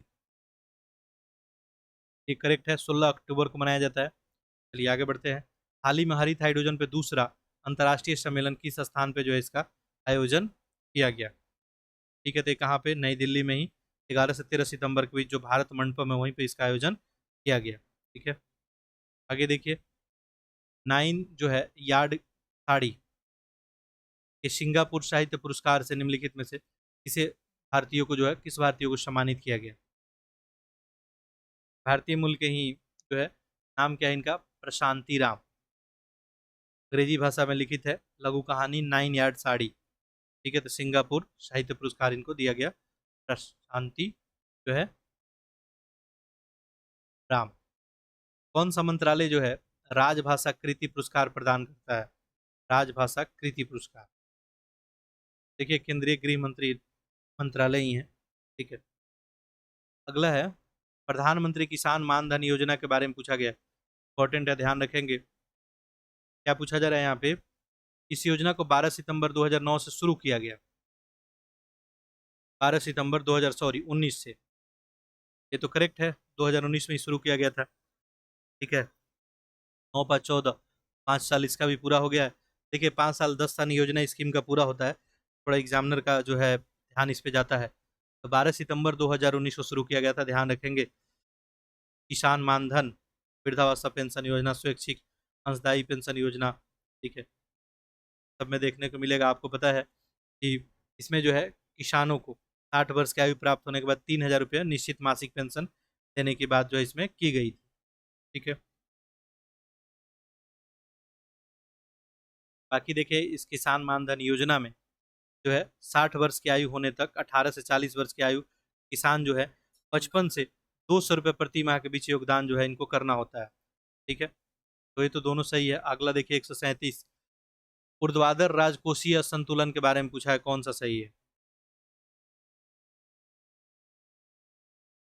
ये करेक्ट है, 16 अक्टूबर को मनाया जाता है। चलिए आगे बढ़ते हैं। हाल ही में हरित हाइड्रोजन पे दूसरा अंतर्राष्ट्रीय सम्मेलन किस स्थान पे जो है इसका आयोजन किया गया। ठीक है, तो ये कहाँ पे, नई दिल्ली में ही 11 से 13 सितंबर के बीच जो भारत मंडपम है वहीं पे इसका आयोजन किया गया। ठीक है, आगे देखिए। 9 जो है यार्ड साड़ी के सिंगापुर साहित्य पुरस्कार से निम्नलिखित में से किसे भारतीयों को जो है, किस भारतीय को सम्मानित किया गया। भारतीय मूल के ही जो है, नाम क्या है इनका, प्रशांति राम। अंग्रेजी भाषा में लिखित है लघु कहानी 9 यार्ड साड़ी। ठीक है, तो सिंगापुर साहित्य पुरस्कार इनको दिया गया, प्रशांति जो है राम। कौन सा मंत्रालय जो है राजभाषा कृति पुरस्कार प्रदान करता है, राजभाषा कृति पुरस्कार। देखिए केंद्रीय गृह मंत्री मंत्रालय ही है। ठीक है, अगला है प्रधानमंत्री किसान मानधन योजना के बारे में पूछा गया, इंपॉर्टेंट है, ध्यान रखेंगे। क्या पूछा जा रहा है यहाँ पे, इस योजना को 12 सितंबर 2009 से शुरू किया गया। 12 सितंबर 2000 सॉरी 19 से, ये तो करेक्ट है, 2019 में ही शुरू किया गया था। ठीक है, 9 5 14, 5 साल इसका भी पूरा हो गया है। देखिए 5 साल 10 साल योजना स्कीम का पूरा होता है, थोड़ा एग्जामिनर का जो है ध्यान इस पे जाता है। तो 12 सितंबर 2019 को शुरू किया गया था, ध्यान रखेंगे। किसान मानधन, वृद्धावस्था पेंशन योजना, स्वैच्छिक अंशदायी पेंशन योजना। ठीक है, सब में देखने को मिलेगा। आपको पता है कि इसमें जो है किसानों को 60 वर्ष की आयु प्राप्त होने के बाद 3,000 रुपये निश्चित मासिक पेंशन देने की बात जो है इसमें की गई थी। ठीक है, बाकी देखिए इस किसान मानधन योजना में जो है 60 वर्ष की आयु होने तक, 18 से 40 वर्ष की आयु किसान जो है 55 से 200 रुपये प्रति माह के बीच योगदान जो है इनको करना होता है। ठीक है, तो ये तो दोनों सही है। अगला देखिए 137, ऊर्ध्वाधर राजकोषीय असंतुलन के बारे में पूछा है, कौन सा सही है।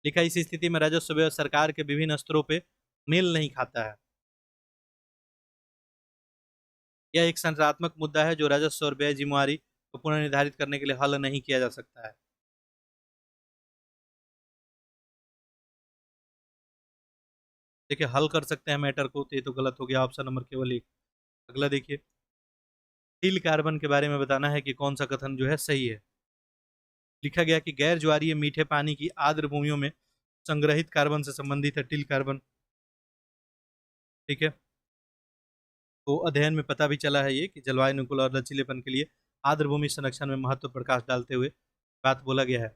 लिखा इस स्थिति में राजस्व व्यय सरकार के विभिन्न स्तरों पे मेल नहीं खाता है। यह एक संरचनात्मक मुद्दा है जो राजस्व और व्यय जिम्मेवारी को पुनर्निर्धारित करने के लिए हल नहीं किया जा सकता है। देखिए हल कर सकते हैं मैटर को, तो ये तो गलत हो गया, ऑप्शन नंबर केवल एक। अगला देखिए, टील कार्बन के बारे में बताना है कि कौन सा कथन जो है सही है। लिखा गया कि गैर ज्वारीय मीठे पानी की आर्द्र भूमियों में संग्रहित कार्बन से संबंधित है टील कार्बन। ठीक है, तो अध्ययन में पता भी चला है ये कि जलवायु अनुकूल और लचीलेपन के लिए आर्द्र भूमि संरक्षण में महत्व प्रकाश डालते हुए बात बोला गया है।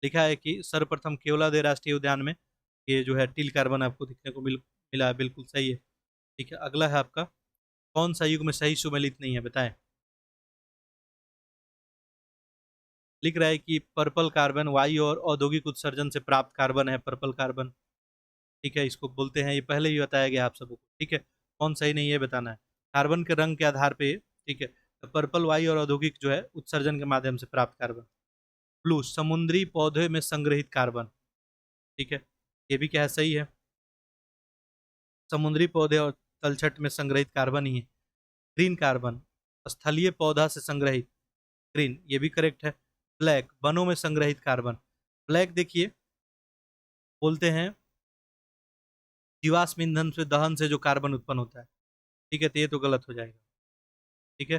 लिखा है कि सर्वप्रथम केवलादेव राष्ट्रीय उद्यान में ये जो है टील कार्बन आपको दिखने को मिला है, बिल्कुल सही है। ठीक है, अगला है आपका, कौन सा युग में सही सुमेलित नहीं है, बताएं। लिख रहा है कि पर्पल कार्बन वायु और औद्योगिक उत्सर्जन से प्राप्त कार्बन है पर्पल कार्बन। ठीक है, इसको बोलते हैं, ये पहले ही बताया गया आप सबको। ठीक है, कौन सही नहीं है बताना है। कार्बन के रंग के आधार पे, ठीक है, तो पर्पल वायु और औद्योगिक जो है उत्सर्जन के माध्यम से प्राप्त कार्बन। ब्लू समुद्री पौधे में संग्रहित कार्बन। ठीक है, ये भी क्या है, सही है, समुद्री पौधे और तलछट में संग्रहित कार्बन ही है। ग्रीन कार्बन स्थलीय पौधा से संग्रहित, ग्रीन ये भी करेक्ट है। ब्लैक वनों में संग्रहित कार्बन। ब्लैक देखिए बोलते हैं जीवाश्म ईंधन से दहन से जो कार्बन उत्पन्न होता है। ठीक है, तो ये तो गलत हो जाएगा। ठीक है,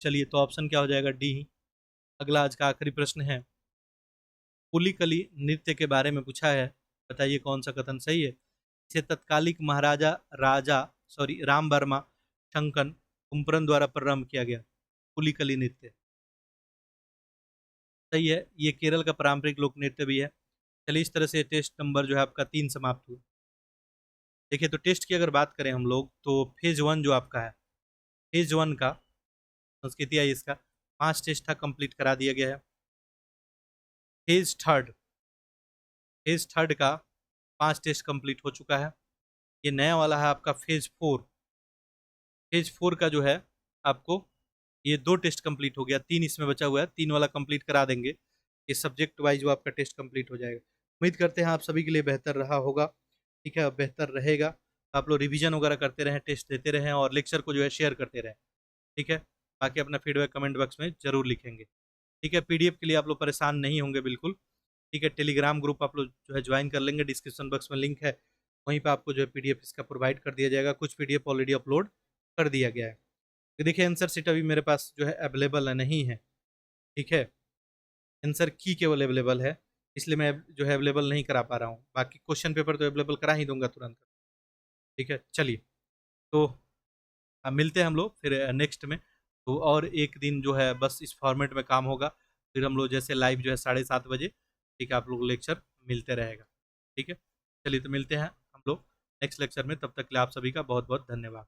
चलिए, तो ऑप्शन क्या हो जाएगा? डी। अगला आज का आखिरी प्रश्न है, पुलिकली नृत्य के बारे में पूछा है, बताइए कौन सा कथन सही है? इसे तत्कालिक महाराजा राजा राम वर्मा शंकन कुंपरन द्वारा प्रारंभ किया गया। पुलिकली नृत्य सही है, ये केरल का पारंपरिक लोक नृत्य भी है। चलिए, इस तरह से टेस्ट नंबर जो है आपका 3 समाप्त हुआ। देखिए, तो टेस्ट की अगर बात करें हम लोग, तो फेज 1 जो आपका है, फेज 1 का संस्कृति आई इसका 5 टेस्ट था, कंप्लीट करा दिया गया है। फेज थर्ड फेज थर्ड का 5 टेस्ट कंप्लीट हो चुका है। ये नया वाला है आपका फेज 4। फेज 4 का जो है आपको ये 2 टेस्ट कंप्लीट हो गया, 3 इसमें बचा हुआ है, 3 वाला कंप्लीट करा देंगे, ये सब्जेक्ट वाइज जो आपका टेस्ट कंप्लीट हो जाएगा। उम्मीद करते हैं आप सभी के लिए बेहतर रहा होगा। ठीक है, अब बेहतर रहेगा तो आप लोग रिवीजन वगैरह करते रहें, टेस्ट देते रहें और लेक्चर को जो है शेयर करते रहें। ठीक है, बाकी अपना फीडबैक कमेंट बॉक्स में जरूर लिखेंगे। ठीक है, पीडीएफ के लिए आप लोग परेशान नहीं होंगे बिल्कुल। ठीक है, टेलीग्राम ग्रुप आप लोग जो है ज्वाइन कर लेंगे, डिस्क्रिप्शन बॉक्स में लिंक है, वहीं पे आपको जो है पीडीएफ इसका प्रोवाइड कर दिया जाएगा। कुछ पीडीएफ ऑलरेडी अपलोड कर दिया गया है। तो देखिए, आंसर सीट अभी मेरे पास जो है अवेलेबल नहीं है। ठीक है, आंसर की केवल अवेलेबल है, इसलिए मैं जो है अवेलेबल नहीं करा पा रहा हूँ। बाकी क्वेश्चन पेपर तो अवेलेबल करा ही दूंगा तुरंत। ठीक है, चलिए, तो मिलते हैं हम लोग फिर नेक्स्ट में। तो और एक दिन जो है बस इस फॉर्मेट में काम होगा, फिर हम लोग जैसे लाइव जो है 7:30 बजे, ठीक है, आप लोग लेक्चर मिलते रहेगा। ठीक है, चलिए, तो मिलते हैं हम लोग नेक्स्ट लेक्चर में। तब तक के लिए आप सभी का बहुत बहुत धन्यवाद।